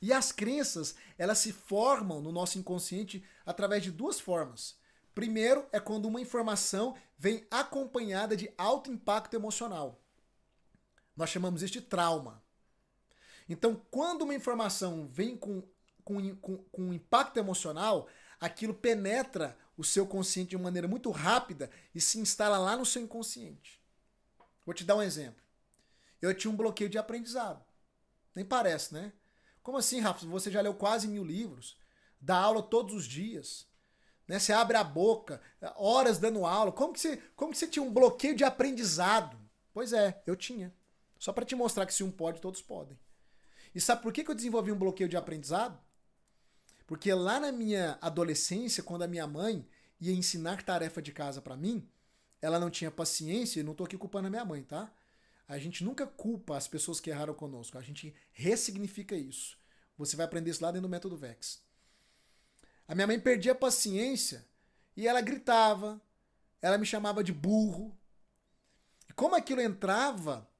E as crenças, elas se formam no nosso inconsciente através de 2 formas. Primeiro é quando uma informação vem acompanhada de alto impacto emocional. Nós chamamos isso de trauma. Então, quando uma informação vem com impacto emocional, aquilo penetra o seu consciente de uma maneira muito rápida e se instala lá no seu inconsciente. Vou te dar um exemplo. Eu tinha um bloqueio de aprendizado. Nem parece, né? Como assim, Rafa? Você já leu quase 1000 livros, dá aula todos os dias, né? Você abre a boca, horas dando aula. Como que você tinha um bloqueio de aprendizado? Pois é, eu tinha. Só para te mostrar que se um pode, todos podem. E sabe por que eu desenvolvi um bloqueio de aprendizado? Porque lá na minha adolescência, quando a minha mãe ia ensinar tarefa de casa para mim, ela não tinha paciência, e não tô aqui culpando a minha mãe, tá? A gente nunca culpa as pessoas que erraram conosco, a gente ressignifica isso. Você vai aprender isso lá dentro do método VEX. A minha mãe perdia a paciência e ela gritava, ela me chamava de burro. E como aquilo entrava,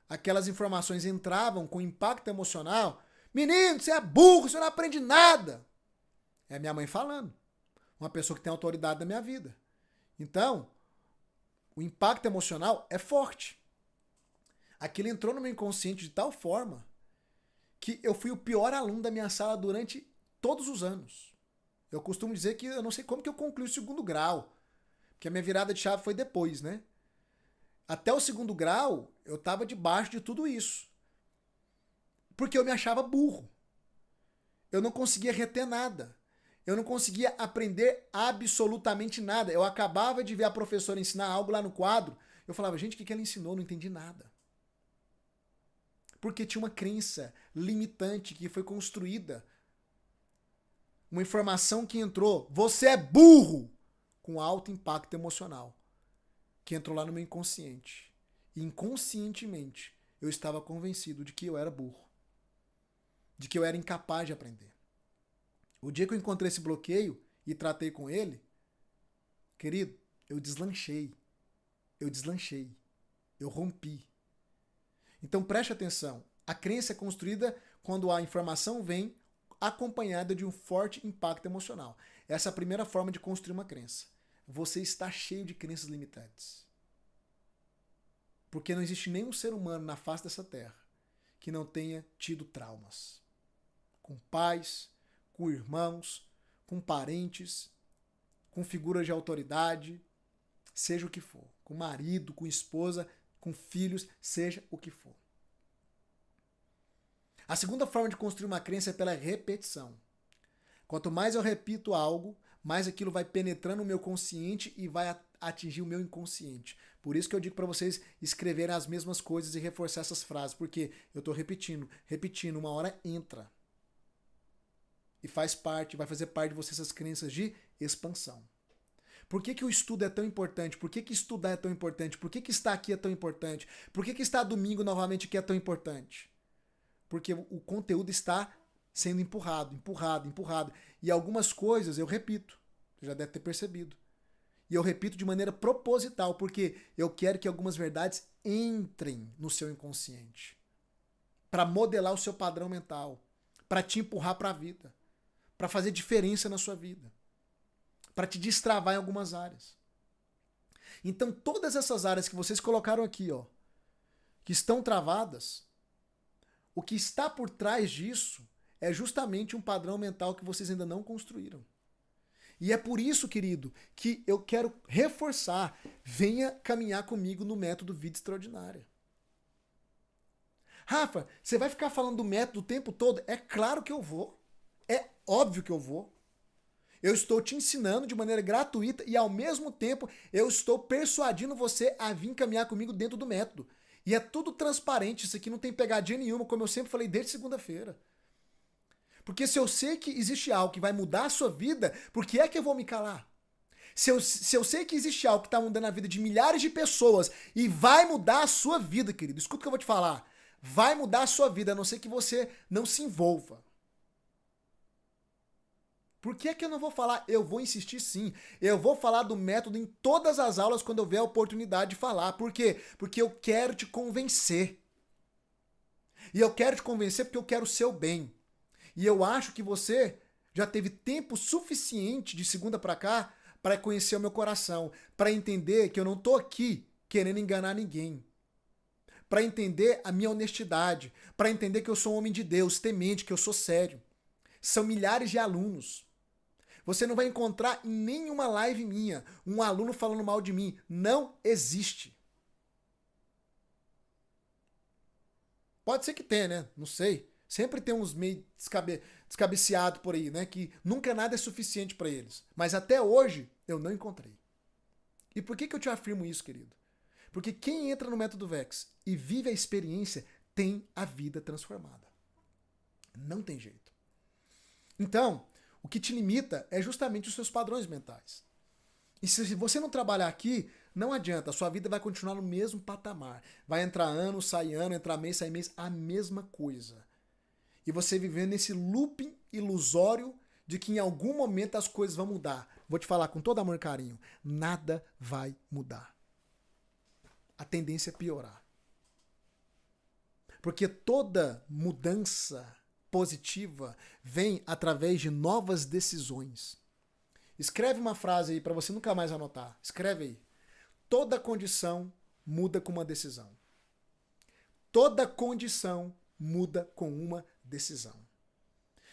aquelas informações entravam com impacto emocional, menino, você é burro, você não aprende nada. É a minha mãe falando, uma pessoa que tem autoridade na minha vida. Então, o impacto emocional é forte. Aquilo entrou no meu inconsciente de tal forma que eu fui o pior aluno da minha sala durante todos os anos. Eu costumo dizer que eu não sei como que eu concluí o 2º grau, porque a minha virada de chave foi depois, né? Até o 2º grau, eu estava debaixo de tudo isso. Porque eu me achava burro. Eu não conseguia reter nada. Eu não conseguia aprender absolutamente nada. Eu acabava de ver a professora ensinar algo lá no quadro. Eu falava, gente, o que ela ensinou? Eu não entendi nada. Porque tinha uma crença limitante que foi construída. Uma informação que entrou, você é burro, com alto impacto emocional, que entrou lá no meu inconsciente. E inconscientemente, eu estava convencido de que eu era burro. De que eu era incapaz de aprender. O dia que eu encontrei esse bloqueio e tratei com ele, querido, eu deslanchei. Eu deslanchei. Eu rompi. Então preste atenção. A crença é construída quando a informação vem acompanhada de um forte impacto emocional. Essa é a primeira forma de construir uma crença. Você está cheio de crenças limitantes. Porque não existe nenhum ser humano na face dessa terra que não tenha tido traumas. Com pais, com irmãos, com parentes, com figuras de autoridade, seja o que for. Com marido, com esposa, com filhos, seja o que for. A segunda forma de construir uma crença é pela repetição. Quanto mais eu repito algo, mais aquilo vai penetrando o meu consciente e vai atingir o meu inconsciente. Por isso que eu digo para vocês escreverem as mesmas coisas e reforçar essas frases, porque eu estou repetindo, uma hora entra. E faz parte, vai fazer parte de você essas crenças de expansão. Por que o estudo é tão importante? Por que estudar é tão importante? Por que estar aqui é tão importante? Por que estar domingo novamente aqui é tão importante? Porque o conteúdo está sendo empurrado. E algumas coisas eu repito. Você já deve ter percebido. E eu repito de maneira proposital, porque eu quero que algumas verdades entrem no seu inconsciente. Para modelar o seu padrão mental. Para te empurrar para a vida. Para fazer diferença na sua vida. Para te destravar em algumas áreas. Então, todas essas áreas que vocês colocaram aqui, ó, que estão travadas, o que está por trás disso é justamente um padrão mental que vocês ainda não construíram. E é por isso, querido, que eu quero reforçar, venha caminhar comigo no método Vida Extraordinária. Rafa, você vai ficar falando do método o tempo todo? É claro que eu vou. É óbvio que eu vou. Eu estou te ensinando de maneira gratuita e, ao mesmo tempo, eu estou persuadindo você a vir caminhar comigo dentro do método. E é tudo transparente, isso aqui não tem pegadinha nenhuma, como eu sempre falei desde segunda-feira. Porque se eu sei que existe algo que vai mudar a sua vida, por que é que eu vou me calar? Se eu sei que existe algo que está mudando a vida de milhares de pessoas e vai mudar a sua vida, querido, escuta o que eu vou te falar. Vai mudar a sua vida, a não ser que você não se envolva. Por que é que eu não vou falar? Eu vou insistir sim. Eu vou falar do método em todas as aulas quando eu ver a oportunidade de falar. Por quê? Porque eu quero te convencer. E eu quero te convencer porque eu quero o seu bem. E eu acho que você já teve tempo suficiente de segunda para cá para conhecer o meu coração, para entender que eu não tô aqui querendo enganar ninguém. Para entender a minha honestidade, para entender que eu sou um homem de Deus, temente, que eu sou sério. São milhares de alunos. Você não vai encontrar em nenhuma live minha um aluno falando mal de mim. Não existe. Pode ser que tenha, né? Não sei. Sempre tem uns meio descabeceados por aí, né? Que nunca nada é suficiente para eles. Mas até hoje eu não encontrei. E por que eu te afirmo isso, querido? Porque quem entra no método VEX e vive a experiência tem a vida transformada. Não tem jeito. Então, o que te limita é justamente os seus padrões mentais. E se você não trabalhar aqui, não adianta, a sua vida vai continuar no mesmo patamar. Vai entrar ano, entrar mês, sai mês, a mesma coisa. E você vivendo nesse looping ilusório de que em algum momento as coisas vão mudar. Vou te falar com todo amor e carinho, nada vai mudar. A tendência é piorar. Porque toda mudança positiva vem através de novas decisões. Escreve uma frase aí para você nunca mais anotar. Escreve aí. Toda condição muda com uma decisão. Toda condição muda com uma decisão.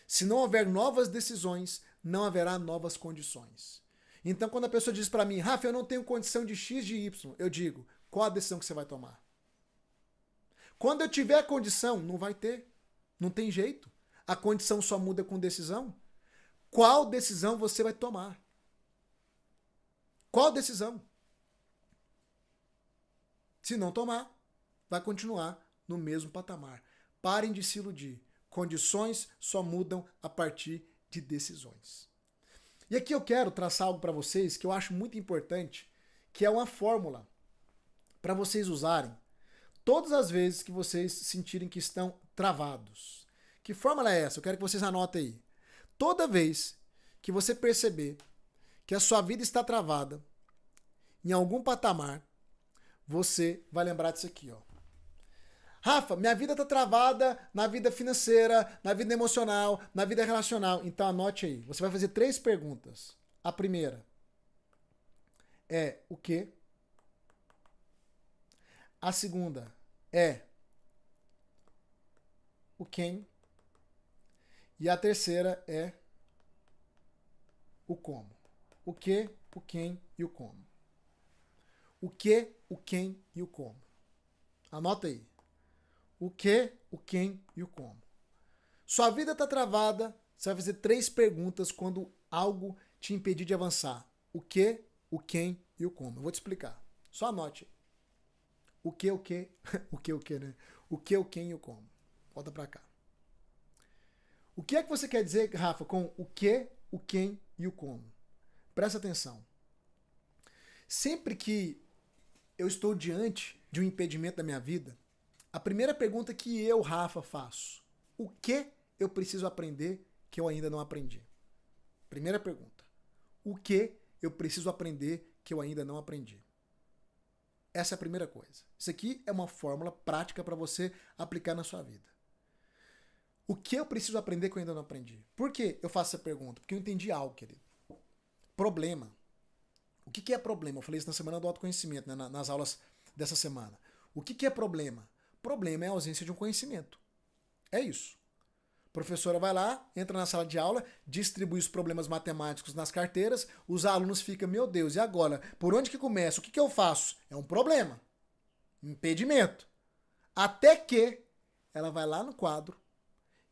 Se não houver novas decisões, não haverá novas condições. Então, quando a pessoa diz para mim, Rafa, eu não tenho condição de X de Y, eu digo, qual a decisão que você vai tomar? Quando eu tiver a condição, não vai ter. Não tem jeito. A condição só muda com decisão. Qual decisão você vai tomar? Qual decisão? Se não tomar, vai continuar no mesmo patamar. Parem de se iludir. Condições só mudam a partir de decisões. E aqui eu quero traçar algo para vocês que eu acho muito importante, que é uma fórmula para vocês usarem todas as vezes que vocês sentirem que estão travados. Que fórmula é essa? Eu quero que vocês anotem aí. Toda vez que você perceber que a sua vida está travada em algum patamar, você vai lembrar disso aqui, ó. Rafa, minha vida tá travada na vida financeira, na vida emocional, na vida relacional. Então anote aí. Você vai fazer 3 perguntas. A primeira é o quê? A segunda é o quem? E a terceira é o como. O que, o quem e o como. O que, o quem e o como. Anota aí. O que, o quem e o como. Sua vida está travada, você vai fazer 3 perguntas quando algo te impedir de avançar. O que, o quem e o como. Eu vou te explicar. Só anote. O que, o que, o que, né? O que, o quem e o como. Volta para cá. O que é que você quer dizer, Rafa, com o que, o quem e o como? Presta atenção. Sempre que eu estou diante de um impedimento da minha vida, a primeira pergunta que eu, Rafa, faço: o que eu preciso aprender que eu ainda não aprendi? Primeira pergunta. O que eu preciso aprender que eu ainda não aprendi? Essa é a primeira coisa. Isso aqui é uma fórmula prática para você aplicar na sua vida. O que eu preciso aprender que eu ainda não aprendi? Por que eu faço essa pergunta? Porque eu entendi algo, querido. Problema. O que é problema? Eu falei isso na semana do autoconhecimento, né? Nas aulas dessa semana. O que é problema? Problema é a ausência de um conhecimento. É isso. A professora vai lá, entra na sala de aula, distribui os problemas matemáticos nas carteiras, os alunos ficam, meu Deus, e agora? Por onde que começa? O que eu faço? É um problema. Impedimento. Até que ela vai lá no quadro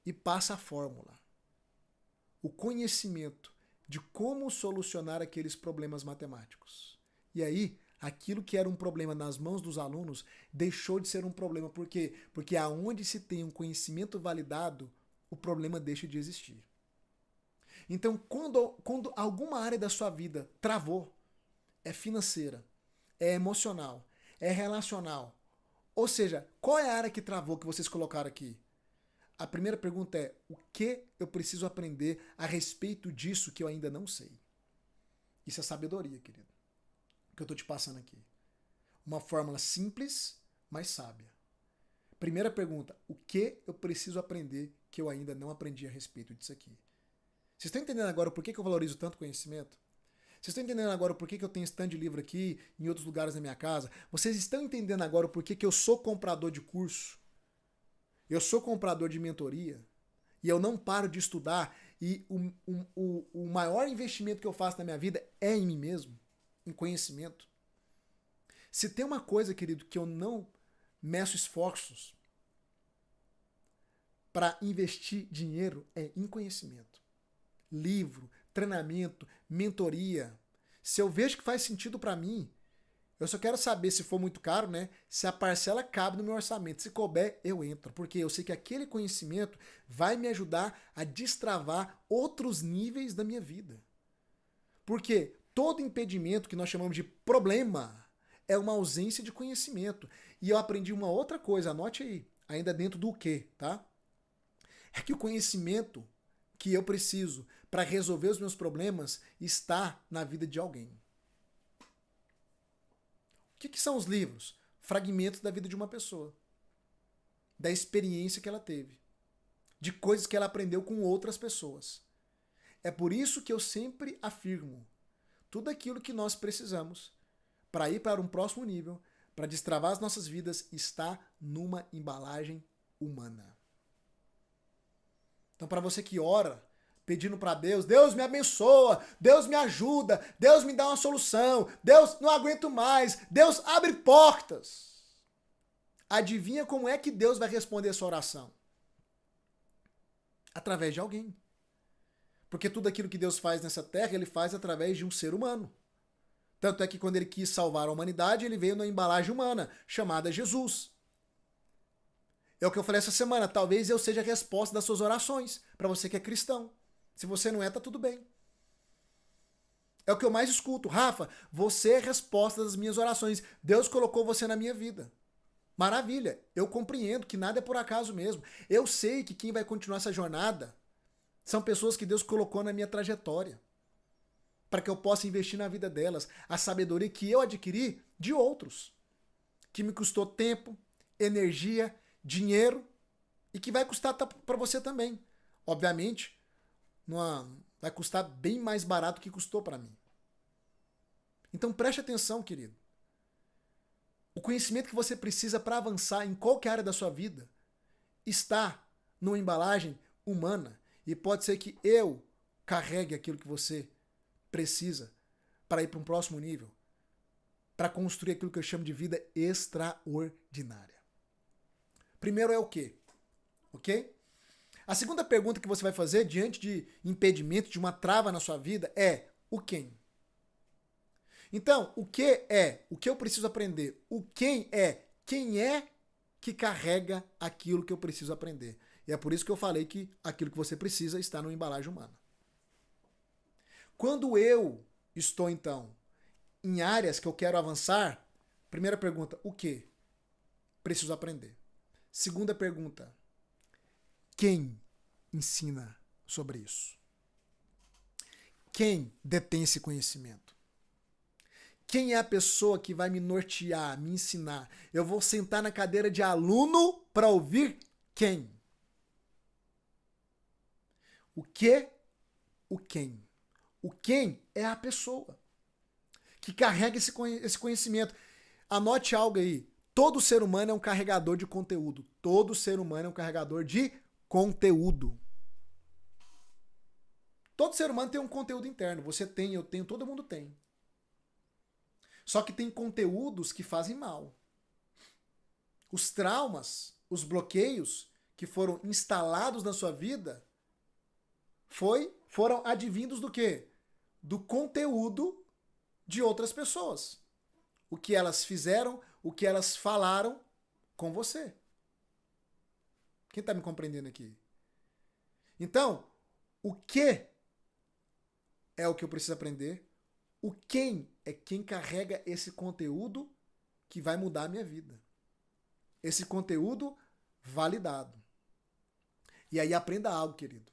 e passa a fórmula. O conhecimento de como solucionar aqueles problemas matemáticos. E aí, aquilo que era um problema nas mãos dos alunos deixou de ser um problema. Por quê? Porque aonde se tem um conhecimento validado, o problema deixa de existir. Então, quando alguma área da sua vida travou, é financeira, é emocional, é relacional. Ou seja, qual é a área que travou que vocês colocaram aqui? A primeira pergunta é: o que eu preciso aprender a respeito disso que eu ainda não sei? Isso é sabedoria, querido. O que eu estou te passando aqui. Uma fórmula simples, mas sábia. Primeira pergunta: o que eu preciso aprender que eu ainda não aprendi a respeito disso aqui? Vocês estão entendendo agora por que eu valorizo tanto conhecimento? Vocês estão entendendo agora por que eu tenho stand de livro aqui em outros lugares da minha casa? Vocês estão entendendo agora por que eu sou comprador de curso? Eu sou comprador de mentoria e eu não paro de estudar e o maior investimento que eu faço na minha vida é em mim mesmo, em conhecimento. Se tem uma coisa, querido, que eu não meço esforços para investir dinheiro é em conhecimento. Livro, treinamento, mentoria. Se eu vejo que faz sentido para mim, eu só quero saber, se for muito caro, né? Se a parcela cabe no meu orçamento. Se couber, eu entro. Porque eu sei que aquele conhecimento vai me ajudar a destravar outros níveis da minha vida. Porque todo impedimento que nós chamamos de problema é uma ausência de conhecimento. E eu aprendi uma outra coisa, anote aí, ainda dentro do quê, tá? É que o conhecimento que eu preciso para resolver os meus problemas está na vida de alguém. O que são os livros? Fragmentos da vida de uma pessoa. Da experiência que ela teve. De coisas que ela aprendeu com outras pessoas. É por isso que eu sempre afirmo: tudo aquilo que nós precisamos para ir para um próximo nível, para destravar as nossas vidas, está numa embalagem humana. Então, para você que ora, pedindo para Deus, Deus me abençoa, Deus me ajuda, Deus me dá uma solução, Deus, não aguento mais, Deus abre portas. Adivinha como é que Deus vai responder a sua oração? Através de alguém. Porque tudo aquilo que Deus faz nessa terra, Ele faz através de um ser humano. Tanto é que quando Ele quis salvar a humanidade, Ele veio na embalagem humana, chamada Jesus. É o que eu falei essa semana, talvez eu seja a resposta das suas orações, para você que é cristão. Se você não é, tá tudo bem. É o que eu mais escuto. Rafa, você é a resposta das minhas orações. Deus colocou você na minha vida. Maravilha. Eu compreendo que nada é por acaso mesmo. Eu sei que quem vai continuar essa jornada são pessoas que Deus colocou na minha trajetória. Para que eu possa investir na vida delas. A sabedoria que eu adquiri de outros. Que me custou tempo, energia dinheiro e que vai custar para você também. Obviamente, vai custar bem mais barato que custou para mim. Então preste atenção, querido. O conhecimento que você precisa para avançar em qualquer área da sua vida está numa embalagem humana. E pode ser que eu carregue aquilo que você precisa para ir para um próximo nível, para construir aquilo que eu chamo de vida extraordinária. Primeiro é o quê? Ok? A segunda pergunta que você vai fazer diante de impedimento, de uma trava na sua vida é o quem? Então, o que é o que eu preciso aprender? O quem é que carrega aquilo que eu preciso aprender? E é por isso que eu falei que aquilo que você precisa está numa embalagem humana. Quando eu estou, então, em áreas que eu quero avançar, primeira pergunta, o que? Preciso aprender. Segunda pergunta, quem ensina sobre isso? Quem detém esse conhecimento? Quem é a pessoa que vai me nortear, me ensinar? Eu vou sentar na cadeira de aluno para ouvir quem? O que? O quem? O quem é a pessoa que carrega esse conhecimento. Anote algo aí. Todo ser humano é um carregador de conteúdo. Todo ser humano é um carregador de conteúdo. Todo ser humano tem um conteúdo interno. Você tem, eu tenho, todo mundo tem. Só que tem conteúdos que fazem mal. Os traumas, os bloqueios que foram instalados na sua vida foram advindos do quê? Do conteúdo de outras pessoas. O que elas fizeram, o que elas falaram com você. Quem está me compreendendo aqui? Então, o que é o que eu preciso aprender? O quem é quem carrega esse conteúdo que vai mudar a minha vida. Esse conteúdo validado. E aí aprenda algo, querido.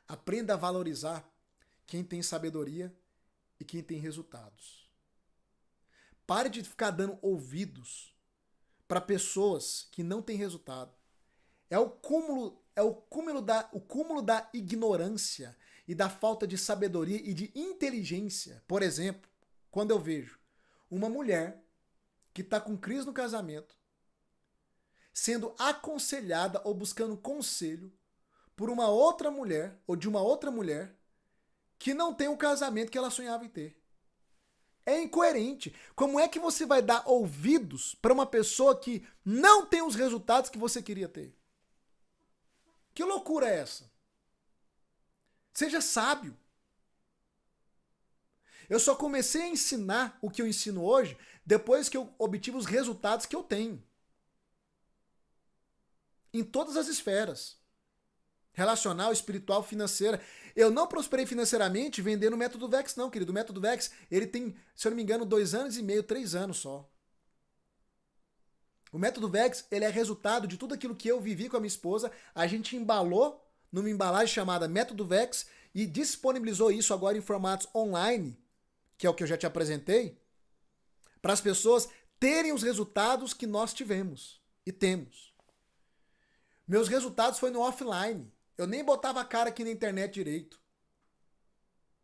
Aprenda a valorizar quem tem sabedoria e quem tem resultados. Pare de ficar dando ouvidos para pessoas que não têm resultado. É o cúmulo da ignorância e da falta de sabedoria e de inteligência. Por exemplo, quando eu vejo uma mulher que está com crise no casamento, sendo aconselhada ou buscando conselho por uma outra mulher ou de uma outra mulher que não tem o casamento que ela sonhava em ter. É incoerente. Como é que você vai dar ouvidos para uma pessoa que não tem os resultados que você queria ter? Que loucura é essa? Seja sábio. Eu só comecei a ensinar o que eu ensino hoje depois que eu obtive os resultados que eu tenho. Em todas as esferas. Relacional, espiritual, financeira. Eu não prosperei financeiramente vendendo o método VEX, não, querido. O método VEX, ele tem, se eu não me engano, 2 anos e meio, 3 anos só. O método VEX, ele é resultado de tudo aquilo que eu vivi com a minha esposa. A gente embalou numa embalagem chamada Método VEX e disponibilizou isso agora em formatos online, que é o que eu já te apresentei, para as pessoas terem os resultados que nós tivemos e temos. Meus resultados foi no offline. Eu nem botava a cara aqui na internet direito.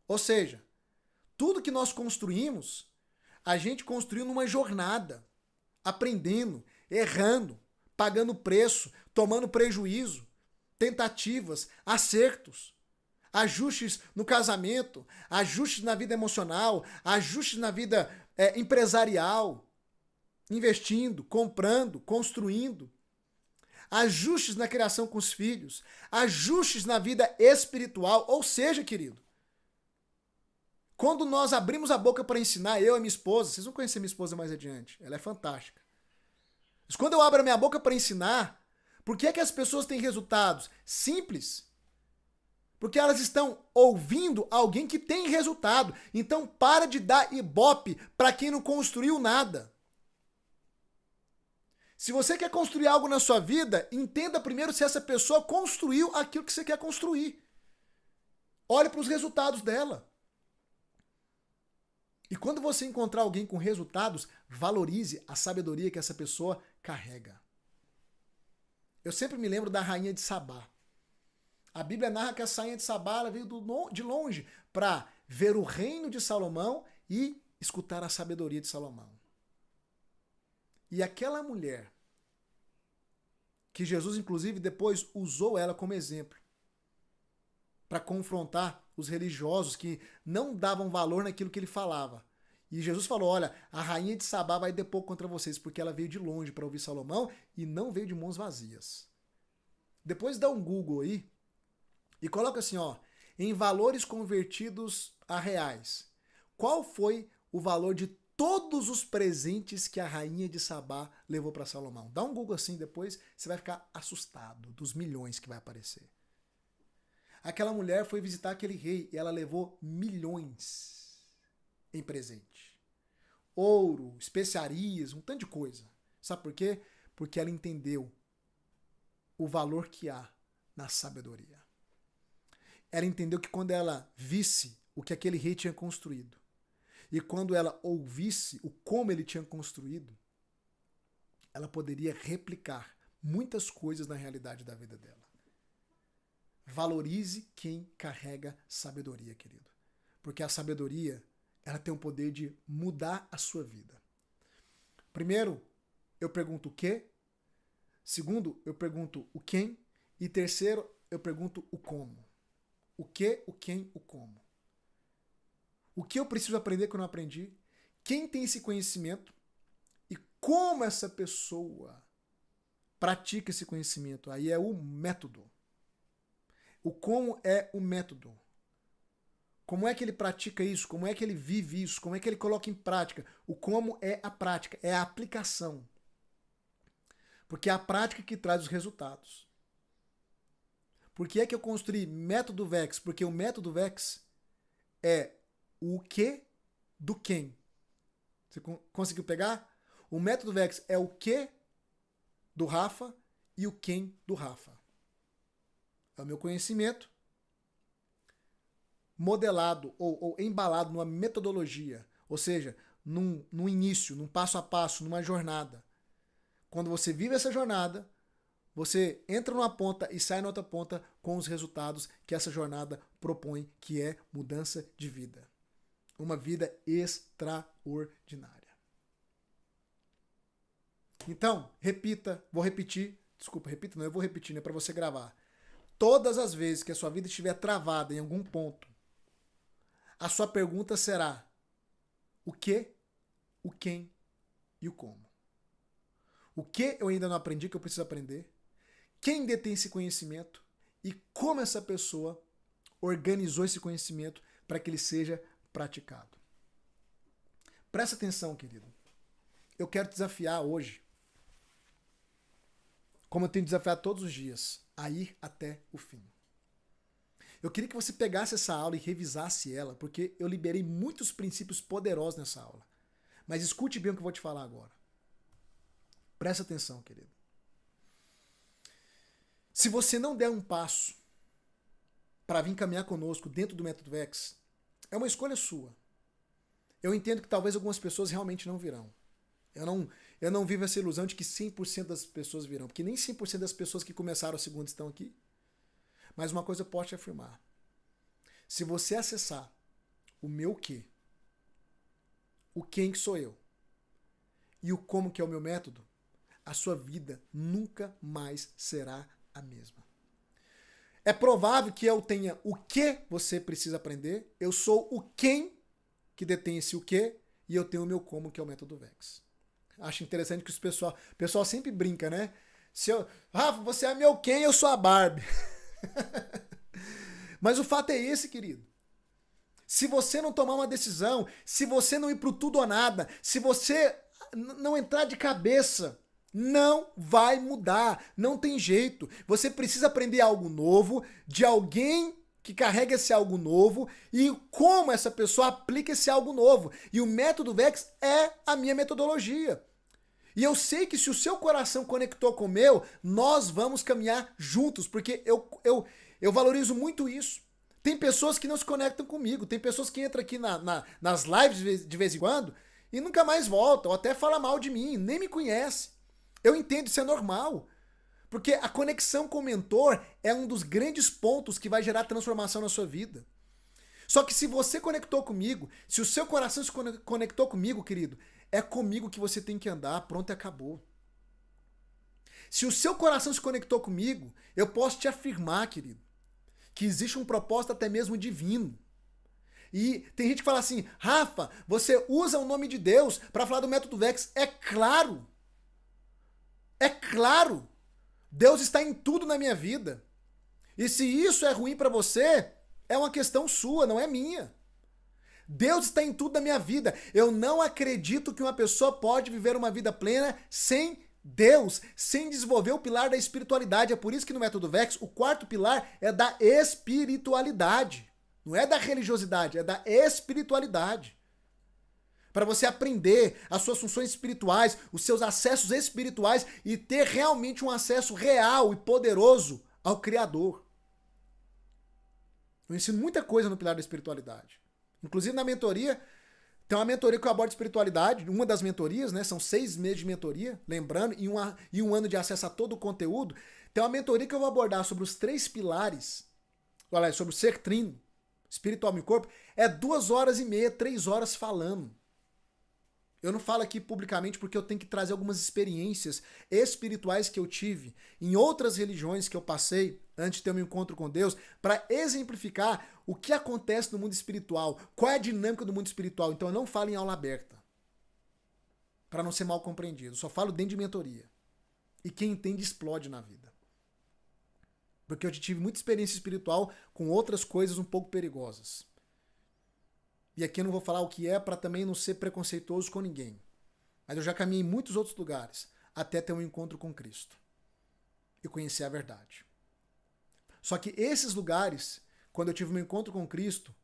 Ou seja, tudo que nós construímos, a gente construiu numa jornada, aprendendo, errando, pagando preço, tomando prejuízo, tentativas, acertos, ajustes no casamento, ajustes na vida emocional, ajustes na vida empresarial, investindo, comprando, construindo, ajustes na criação com os filhos, ajustes na vida espiritual. Ou seja, querido, quando nós abrimos a boca para ensinar, eu e minha esposa, vocês vão conhecer minha esposa mais adiante, ela é fantástica. Mas quando eu abro a minha boca para ensinar, por que é que as pessoas têm resultados? Simples. Porque elas estão ouvindo alguém que tem resultado. Então para de dar ibope para quem não construiu nada. Se você quer construir algo na sua vida, entenda primeiro se essa pessoa construiu aquilo que você quer construir. Olhe para os resultados dela. E quando você encontrar alguém com resultados, valorize a sabedoria que essa pessoa carrega. Eu sempre me lembro da rainha de Sabá. A Bíblia narra que a rainha de Sabá ela veio de longe para ver o reino de Salomão e escutar a sabedoria de Salomão. E aquela mulher, que Jesus inclusive depois usou ela como exemplo, para confrontar os religiosos que não davam valor naquilo que ele falava. E Jesus falou, olha, a rainha de Sabá vai depor contra vocês, porque ela veio de longe para ouvir Salomão e não veio de mãos vazias. Depois dá um Google aí e coloca assim, ó, em valores convertidos a reais. Qual foi o valor de todos os presentes que a rainha de Sabá levou para Salomão? Dá um Google assim, depois você vai ficar assustado dos milhões que vai aparecer. Aquela mulher foi visitar aquele rei e ela levou milhões em presente. Ouro, especiarias, um tanto de coisa. Sabe por quê? Porque ela entendeu o valor que há na sabedoria. Ela entendeu que quando ela visse o que aquele rei tinha construído e quando ela ouvisse o como ele tinha construído, ela poderia replicar muitas coisas na realidade da vida dela. Valorize quem carrega sabedoria, querido. Porque a sabedoria, ela tem o poder de mudar a sua vida. Primeiro, eu pergunto o quê? Segundo, eu pergunto o quem. E terceiro, eu pergunto o como. O que, o quem, o como. O que eu preciso aprender que eu não aprendi? Quem tem esse conhecimento? E como essa pessoa pratica esse conhecimento? Aí é o método. O como é o método. Como é que ele pratica isso? Como é que ele vive isso? Como é que ele coloca em prática? O como é a prática, é a aplicação. Porque é a prática que traz os resultados. Por que é que eu construí método VEX? Porque o método VEX é o que do quem. Você conseguiu pegar? O método VEX é o que do Rafa e o quem do Rafa. É o meu conhecimento modelado ou embalado numa metodologia, ou seja, num início, num passo a passo, numa jornada. Quando você vive essa jornada, você entra numa ponta e sai na outra ponta com os resultados que essa jornada propõe, que é mudança de vida. Uma vida extraordinária. Então, repita, vou repetir, desculpa, repita não, eu vou repetir, né, para você gravar. Todas as vezes que a sua vida estiver travada em algum ponto, a sua pergunta será o que, o quem e o como. O que eu ainda não aprendi que eu preciso aprender? Quem detém esse conhecimento? E como essa pessoa organizou esse conhecimento para que ele seja praticado? Presta atenção, querido. Eu quero te desafiar hoje, como eu tenho desafiado todos os dias, a ir até o fim. Eu queria que você pegasse essa aula e revisasse ela, porque eu liberei muitos princípios poderosos nessa aula. Mas escute bem o que eu vou te falar agora. Presta atenção, querido. Se você não der um passo para vir caminhar conosco dentro do Método VEX, é uma escolha sua. Eu entendo que talvez algumas pessoas realmente não virão. Eu não vivo essa ilusão de que 100% das pessoas virão, porque nem 100% das pessoas que começaram a segunda estão aqui. Mas uma coisa eu posso te afirmar. Se você acessar o meu quê, o quem que sou eu, e o como que é o meu método, a sua vida nunca mais será a mesma. É provável que eu tenha o que você precisa aprender, eu sou o quem que detém esse o que, e eu tenho o meu como, que é o método VEX. Acho interessante que o pessoal sempre brinca, né? Rafa, você é meu quem, eu sou a Barbie. Mas o fato é esse, querido. Se você não tomar uma decisão, se você não ir pro tudo ou nada, se você não entrar de cabeça, não vai mudar, não tem jeito. Você precisa aprender algo novo de alguém que carrega esse algo novo e como essa pessoa aplica esse algo novo. E o método VEX é a minha metodologia. E eu sei que se o seu coração conectou com o meu, nós vamos caminhar juntos, porque eu valorizo muito isso. Tem pessoas que não se conectam comigo, tem pessoas que entram aqui nas lives de vez em quando e nunca mais voltam, ou até falam mal de mim, nem me conhece. Eu entendo, isso é normal. Porque a conexão com o mentor é um dos grandes pontos que vai gerar transformação na sua vida. Só que se você conectou comigo, se o seu coração se conectou comigo, querido, é comigo que você tem que andar, pronto e acabou. Se o seu coração se conectou comigo, eu posso te afirmar, querido, que existe um propósito até mesmo divino. E tem gente que fala assim, Rafa, você usa o nome de Deus para falar do método Vex. É claro! É claro! Deus está em tudo na minha vida. E se isso é ruim para você, é uma questão sua, não é minha. Deus está em tudo na minha vida. Eu não acredito que uma pessoa pode viver uma vida plena sem Deus, sem desenvolver o pilar da espiritualidade. É por isso que no método Vex, o quarto pilar é da espiritualidade. Não é da religiosidade, é da espiritualidade. Para você aprender as suas funções espirituais, os seus acessos espirituais e ter realmente um acesso real e poderoso ao Criador. Eu ensino muita coisa no pilar da espiritualidade. Inclusive na mentoria, tem uma mentoria que eu abordo espiritualidade, uma das mentorias, né? São 6 meses de mentoria, lembrando, e um ano de acesso a todo o conteúdo. Tem uma mentoria que eu vou abordar sobre os 3 pilares, olha, sobre o ser trino, espiritual e corpo. É 2h30, 3 horas falando. Eu não falo aqui publicamente porque eu tenho que trazer algumas experiências espirituais que eu tive em outras religiões que eu passei antes de ter um encontro com Deus, para exemplificar o que acontece no mundo espiritual, qual é a dinâmica do mundo espiritual. Então eu não falo em aula aberta, para não ser mal compreendido. Eu só falo dentro de mentoria. E quem entende explode na vida. Porque eu tive muita experiência espiritual com outras coisas um pouco perigosas. E aqui eu não vou falar o que é para também não ser preconceituoso com ninguém. Mas eu já caminhei em muitos outros lugares até ter um encontro com Cristo e conhecer a verdade. Só que esses lugares, quando eu tive um encontro com Cristo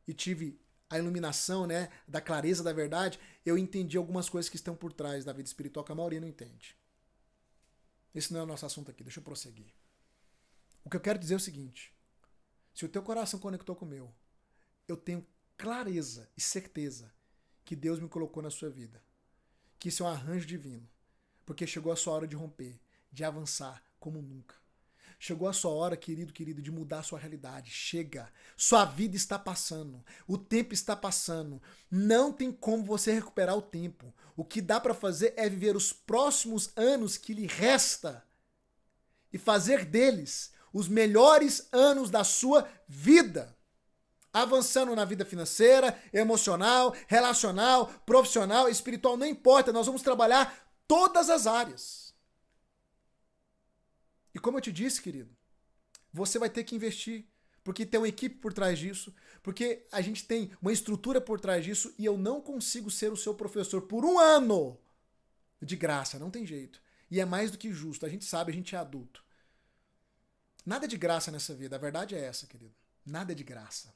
e tive a iluminação, né, da clareza da verdade, eu entendi algumas coisas que estão por trás da vida espiritual que a maioria não entende. Esse não é o nosso assunto aqui, deixa eu prosseguir. O que eu quero dizer é o seguinte: se o teu coração conectou com o meu, eu tenho clareza e certeza que Deus me colocou na sua vida. Que isso é um arranjo divino. Porque chegou a sua hora de romper, de avançar como nunca. Chegou a sua hora, querido, de mudar a sua realidade. Chega. Sua vida está passando. O tempo está passando. Não tem como você recuperar o tempo. O que dá para fazer é viver os próximos anos que lhe resta e fazer deles os melhores anos da sua vida. Avançando na vida financeira, emocional, relacional, profissional, espiritual, não importa, nós vamos trabalhar todas as áreas. E como eu te disse, querido, você vai ter que investir, porque tem uma equipe por trás disso, porque a gente tem uma estrutura por trás disso e eu não consigo ser o seu professor por um ano de graça, não tem jeito. E é mais do que justo, a gente sabe, a gente é adulto. Nada é de graça nessa vida, a verdade é essa, querido. Nada é de graça.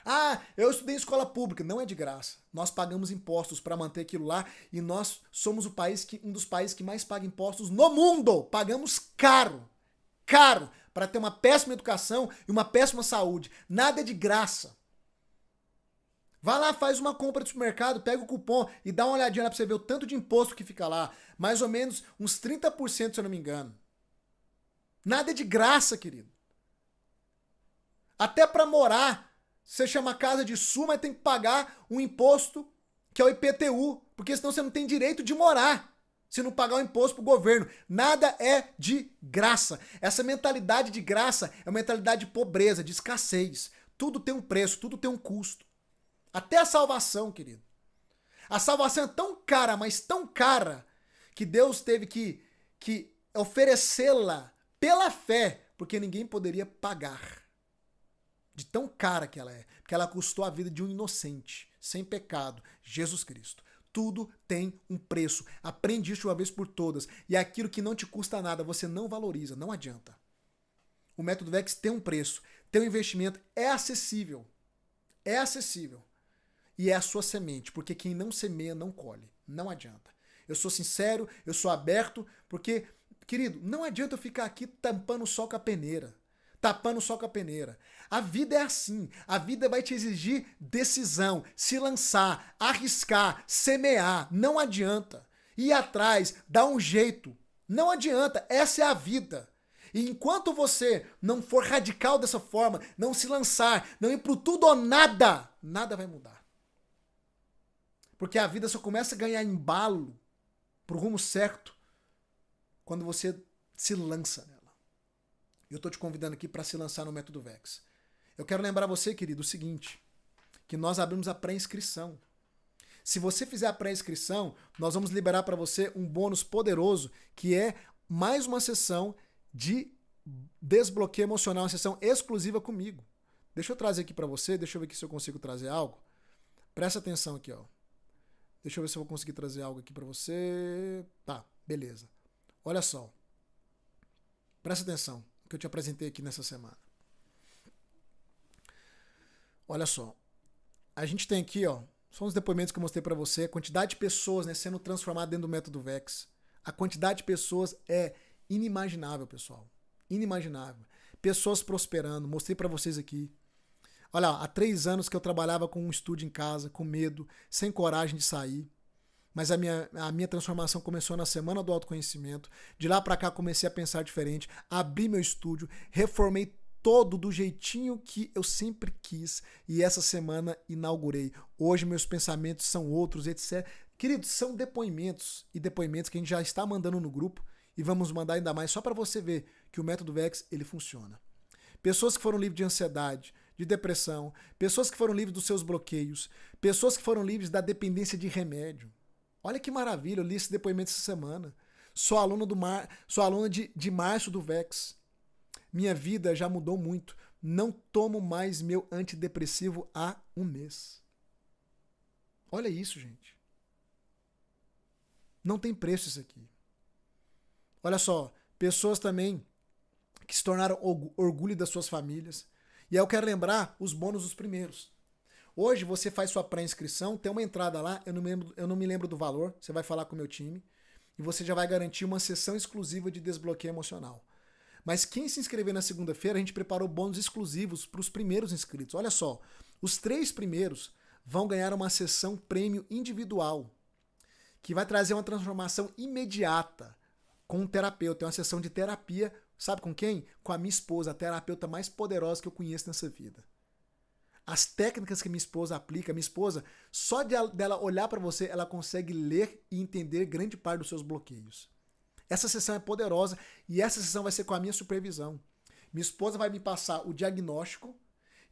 Ah, eu estudei em escola pública. Não é de graça. Nós pagamos impostos para manter aquilo lá e nós somos um dos países que mais paga impostos no mundo. Pagamos caro. Caro. Para ter uma péssima educação e uma péssima saúde. Nada é de graça. Vai lá, faz uma compra de supermercado, pega o cupom e dá uma olhadinha lá para você ver o tanto de imposto que fica lá. Mais ou menos uns 30%, se eu não me engano. Nada é de graça, querido. Até para morar, você chama casa de sua, mas tem que pagar um imposto que é o IPTU, porque senão você não tem direito de morar se não pagar o imposto pro governo. Nada é de graça. Essa mentalidade de graça é uma mentalidade de pobreza, de escassez. Tudo tem um preço, tudo tem um custo. Até a salvação, querido. A salvação é tão cara, mas tão cara, que Deus teve que oferecê-la pela fé, porque ninguém poderia pagar. De tão cara que ela é. Porque ela custou a vida de um inocente, sem pecado, Jesus Cristo. Tudo tem um preço. Aprende isso de uma vez por todas. E aquilo que não te custa nada, você não valoriza, não adianta. O método Vex tem um preço, tem um investimento, é acessível. É acessível. E é a sua semente, porque quem não semeia não colhe. Não adianta. Eu sou sincero, eu sou aberto, porque, querido, não adianta eu ficar aqui tampando o sol com a peneira. Tapando só com a peneira. A vida é assim. A vida vai te exigir decisão, se lançar, arriscar, semear. Não adianta. Ir atrás, dar um jeito. Não adianta, essa é a vida. E enquanto você não for radical dessa forma, não se lançar, não ir pro tudo ou nada, nada vai mudar. Porque a vida só começa a ganhar embalo pro rumo certo quando você se lança nela. Eu tô te convidando aqui para se lançar no Método Vex. Eu quero lembrar você, querido, o seguinte, que nós abrimos a pré-inscrição. Se você fizer a pré-inscrição, nós vamos liberar para você um bônus poderoso, que é mais uma sessão de desbloqueio emocional, uma sessão exclusiva comigo. Deixa eu trazer aqui para você, deixa eu ver aqui se eu consigo trazer algo. Presta atenção aqui, ó. Deixa eu ver se eu vou conseguir trazer algo aqui para você. Tá, beleza. Olha só. Presta atenção no que eu te apresentei aqui nessa semana. Olha só. A gente tem aqui, ó, são os depoimentos que eu mostrei para você, a quantidade de pessoas, né, sendo transformadas dentro do Método Vex. A quantidade de pessoas é inimaginável, pessoal. Inimaginável. Pessoas prosperando, mostrei para vocês aqui. Olha, há 3 anos que eu trabalhava com um estúdio em casa, com medo, sem coragem de sair. Mas a minha transformação começou na Semana do Autoconhecimento. De lá para cá comecei a pensar diferente, abri meu estúdio, reformei todo do jeitinho que eu sempre quis. E essa semana inaugurei. Hoje meus pensamentos são outros, etc. Queridos, são depoimentos e depoimentos que a gente já está mandando no grupo e vamos mandar ainda mais só para você ver que o Método Vex, ele funciona. Pessoas que foram livres de ansiedade, de depressão, pessoas que foram livres dos seus bloqueios, pessoas que foram livres da dependência de remédio. Olha que maravilha, eu li esse depoimento essa semana. Sou aluna de março do Vex. Minha vida já mudou muito. Não tomo mais meu antidepressivo há 1 mês. Olha isso, gente. Não tem preço isso aqui. Olha só, pessoas também que se tornaram orgulho das suas famílias. E aí eu quero lembrar os bônus dos primeiros. Hoje você faz sua pré-inscrição, tem uma entrada lá, eu não me lembro do valor, você vai falar com o meu time, e você já vai garantir uma sessão exclusiva de desbloqueio emocional. Mas quem se inscrever na segunda-feira, a gente preparou bônus exclusivos para os primeiros inscritos. Olha só, os 3 primeiros vão ganhar uma sessão prêmio individual, que vai trazer uma transformação imediata com um terapeuta. É uma sessão de terapia, sabe com quem? Com a minha esposa, a terapeuta mais poderosa que eu conheço nessa vida. As técnicas que minha esposa aplica, minha esposa, só dela olhar para você, ela consegue ler e entender grande parte dos seus bloqueios. Essa sessão é poderosa e essa sessão vai ser com a minha supervisão. Minha esposa vai me passar o diagnóstico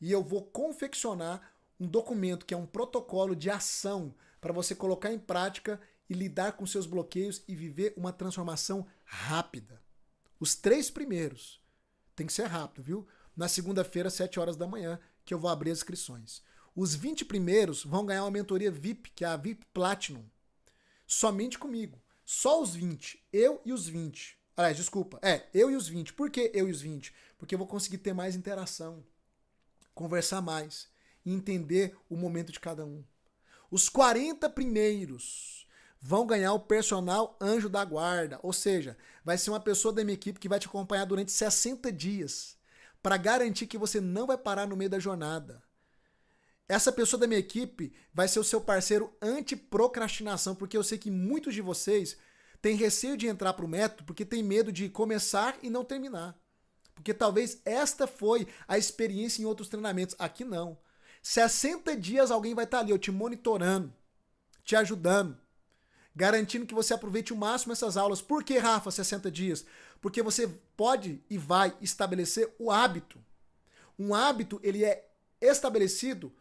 e eu vou confeccionar um documento que é um protocolo de ação para você colocar em prática e lidar com seus bloqueios e viver uma transformação rápida. Os 3 primeiros tem que ser rápido, viu? Na segunda-feira, 7 horas da manhã, que eu vou abrir as inscrições. Os 20 primeiros vão ganhar uma mentoria VIP, que é a VIP Platinum. Somente comigo. Só os 20. Eu e os 20. Aliás, desculpa. Eu e os 20. Por que eu e os 20? Porque eu vou conseguir ter mais interação, conversar mais e entender o momento de cada um. Os 40 primeiros vão ganhar o personal anjo da guarda. Ou seja, vai ser uma pessoa da minha equipe que vai te acompanhar durante 60 dias. Para garantir que você não vai parar no meio da jornada. Essa pessoa da minha equipe vai ser o seu parceiro anti-procrastinação, porque eu sei que muitos de vocês têm receio de entrar para o método porque tem medo de começar e não terminar. Porque talvez esta foi a experiência em outros treinamentos. Aqui não. 60 dias alguém vai estar ali, eu te monitorando, te ajudando, garantindo que você aproveite o máximo essas aulas. Por que, Rafa, 60 dias? Porque você pode e vai estabelecer o hábito. Um hábito, ele é estabelecido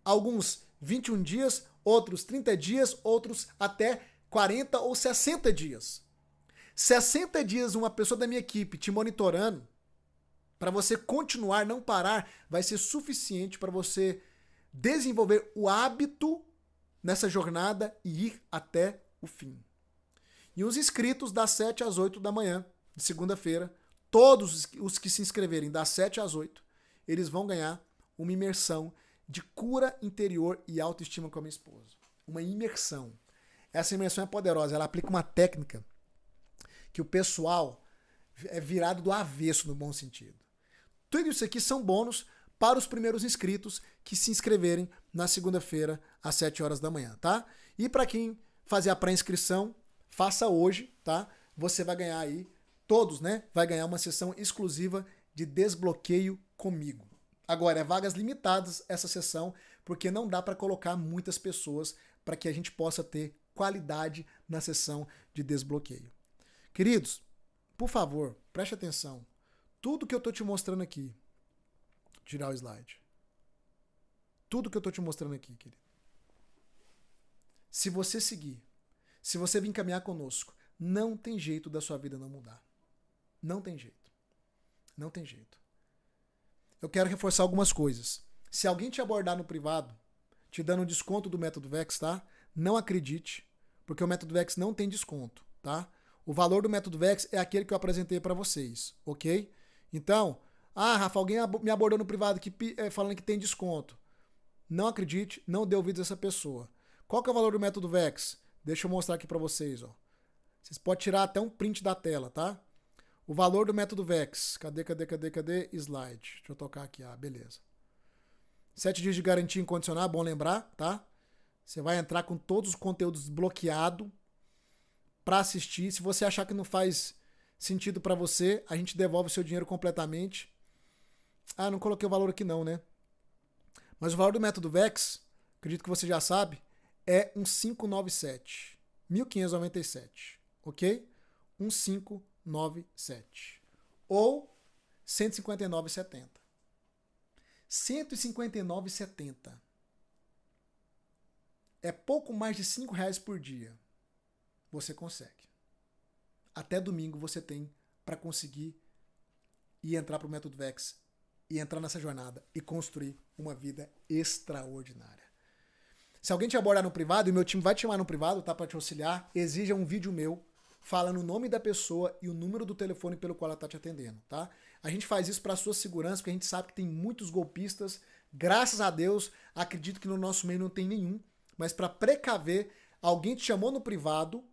alguns 21 dias, outros 30 dias, outros até 40 ou 60 dias. 60 dias uma pessoa da minha equipe te monitorando, para você continuar, não parar, vai ser suficiente para você desenvolver o hábito nessa jornada e ir até o fim. E os inscritos das 7 às 8 da manhã, de segunda-feira, todos os que se inscreverem das 7 às 8, eles vão ganhar uma imersão de cura interior e autoestima com a minha esposa. Uma imersão. Essa imersão é poderosa, ela aplica uma técnica que o pessoal é virado do avesso no bom sentido. Tudo isso aqui são bônus para os primeiros inscritos que se inscreverem na segunda-feira às 7 horas da manhã, tá? E para quem fazer a pré-inscrição, faça hoje, tá? você vai ganhar aí, todos, né? Vai ganhar uma sessão exclusiva de desbloqueio comigo. Agora, é vagas limitadas essa sessão, porque não dá para colocar muitas pessoas para que a gente possa ter qualidade na sessão de desbloqueio. Queridos, por favor, preste atenção. Tudo que eu estou te mostrando aqui, tirar o slide. Tudo que eu estou te mostrando aqui, querido. Se você seguir, se você vir caminhar conosco, não tem jeito da sua vida não mudar. Não tem jeito. Não tem jeito. Eu quero reforçar algumas coisas. Se alguém te abordar no privado, te dando um desconto do Método Vex, tá? Não acredite, porque o Método Vex não tem desconto, tá? O valor do Método Vex é aquele que eu apresentei para vocês, ok? Então, Rafa, alguém me abordou no privado falando que tem desconto. Não acredite, não dê ouvidos a essa pessoa. Qual que é o valor do Método Vex? Deixa eu mostrar aqui para vocês, ó. Vocês podem tirar até um print da tela, tá? O valor do Método Vex. Cadê? Slide. Deixa eu tocar aqui. Beleza. 7 dias de garantia incondicional, bom lembrar, tá? Você vai entrar com todos os conteúdos bloqueados para assistir. Se você achar que não faz sentido para você, a gente devolve o seu dinheiro completamente. Não coloquei o valor aqui não, né? Mas o valor do Método Vex, acredito que você já sabe, é 1597. 1597, ok? 1597. Ou 159,70. 159,70. É pouco mais de R$5 por dia. Você consegue. Até domingo você tem para conseguir ir entrar para o Método Vex e entrar nessa jornada e construir uma vida extraordinária. Se alguém te abordar no privado, e meu time vai te chamar no privado, tá, para te auxiliar, exija um vídeo meu falando o nome da pessoa e o número do telefone pelo qual ela tá te atendendo, tá? A gente faz isso para sua segurança, porque a gente sabe que tem muitos golpistas. Graças a Deus, acredito que no nosso meio não tem nenhum, mas para precaver, alguém te chamou no privado,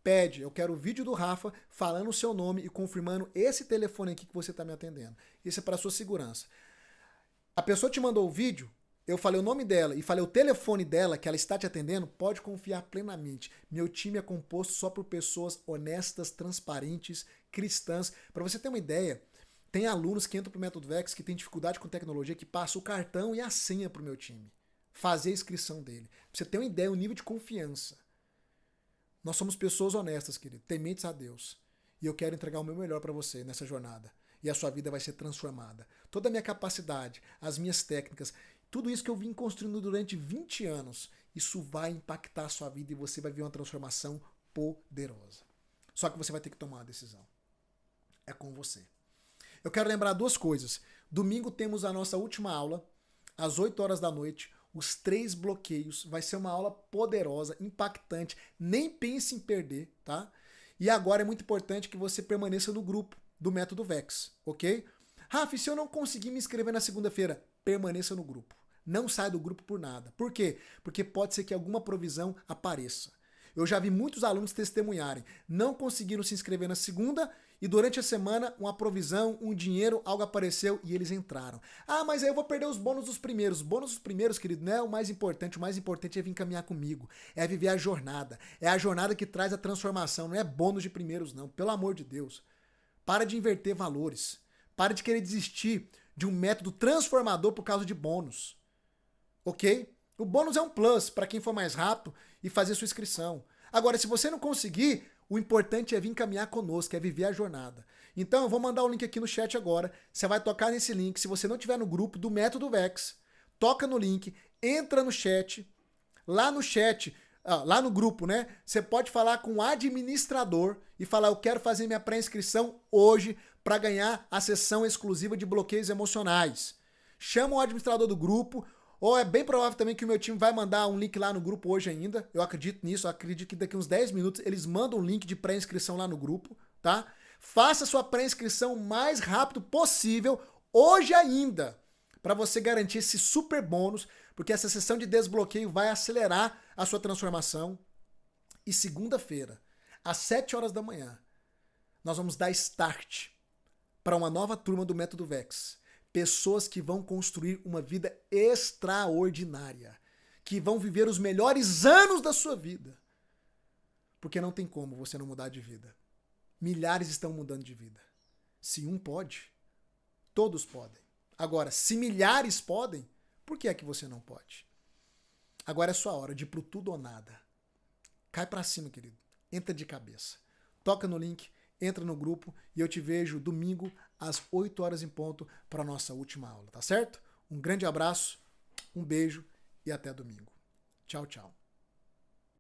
pede, eu quero o vídeo do Rafa falando o seu nome e confirmando esse telefone aqui que você tá me atendendo. Isso é para sua segurança. A pessoa te mandou o vídeo, eu falei o nome dela e falei o telefone dela que ela está te atendendo, pode confiar plenamente. Meu time é composto só por pessoas honestas, transparentes, cristãs. Para você ter uma ideia, tem alunos que entram pro Método Vex que tem dificuldade com tecnologia, que passam o cartão e a senha pro meu time. Fazer a inscrição dele. Pra você ter uma ideia, o nível de confiança. Nós somos pessoas honestas, querido, tementes a Deus. E eu quero entregar o meu melhor para você nessa jornada. E a sua vida vai ser transformada. Toda a minha capacidade, as minhas técnicas, tudo isso que eu vim construindo durante 20 anos, isso vai impactar a sua vida e você vai ver uma transformação poderosa. Só que você vai ter que tomar uma decisão. É com você. Eu quero lembrar duas coisas. Domingo temos a nossa última aula, às 8 horas da noite, os 3 bloqueios. Vai ser uma aula poderosa, impactante. Nem pense em perder, tá? E agora é muito importante que você permaneça no grupo do Método Vex, ok? Rafa, se eu não conseguir me inscrever na segunda-feira, permaneça no grupo. Não saia do grupo por nada. Por quê? Porque pode ser que alguma provisão apareça. Eu já vi muitos alunos testemunharem. Não conseguiram se inscrever na segunda e durante a semana uma provisão, um dinheiro, algo apareceu e eles entraram. Mas aí eu vou perder os bônus dos primeiros. Os bônus dos primeiros, querido, não é o mais importante. O mais importante é vir caminhar comigo. É viver a jornada. É a jornada que traz a transformação. Não é bônus de primeiros, não. Pelo amor de Deus. Para de inverter valores. Para de querer desistir de um método transformador por causa de bônus. Ok? O bônus é um plus para quem for mais rápido e fazer sua inscrição. Agora, se você não conseguir, o importante é vir caminhar conosco, é viver a jornada. Então, eu vou mandar o link aqui no chat agora. Você vai tocar nesse link. Se você não estiver no grupo do Método Vex, toca no link, entra no chat. Lá no chat, lá no grupo, né? Você pode falar com o administrador e falar, eu quero fazer minha pré-inscrição hoje para ganhar a sessão exclusiva de bloqueios emocionais. Chama o administrador do grupo. Ou é bem provável também que o meu time vai mandar um link lá no grupo hoje ainda. Eu acredito nisso, eu acredito que daqui uns 10 minutos eles mandam um link de pré-inscrição lá no grupo, tá? Faça sua pré-inscrição o mais rápido possível, hoje ainda, para você garantir esse super bônus, porque essa sessão de desbloqueio vai acelerar a sua transformação. E segunda-feira, às 7 horas da manhã, nós vamos dar start para uma nova turma do Método Vex. Pessoas que vão construir uma vida extraordinária. Que vão viver os melhores anos da sua vida. Porque não tem como você não mudar de vida. Milhares estão mudando de vida. Se um pode, todos podem. Agora, se milhares podem, por que é que você não pode? Agora é sua hora de ir pro tudo ou nada. Cai pra cima, querido. Entra de cabeça. Toca no link, entra no grupo e eu te vejo domingo às 8 horas em ponto para a nossa última aula, tá certo? Um grande abraço, um beijo e até domingo. Tchau, tchau.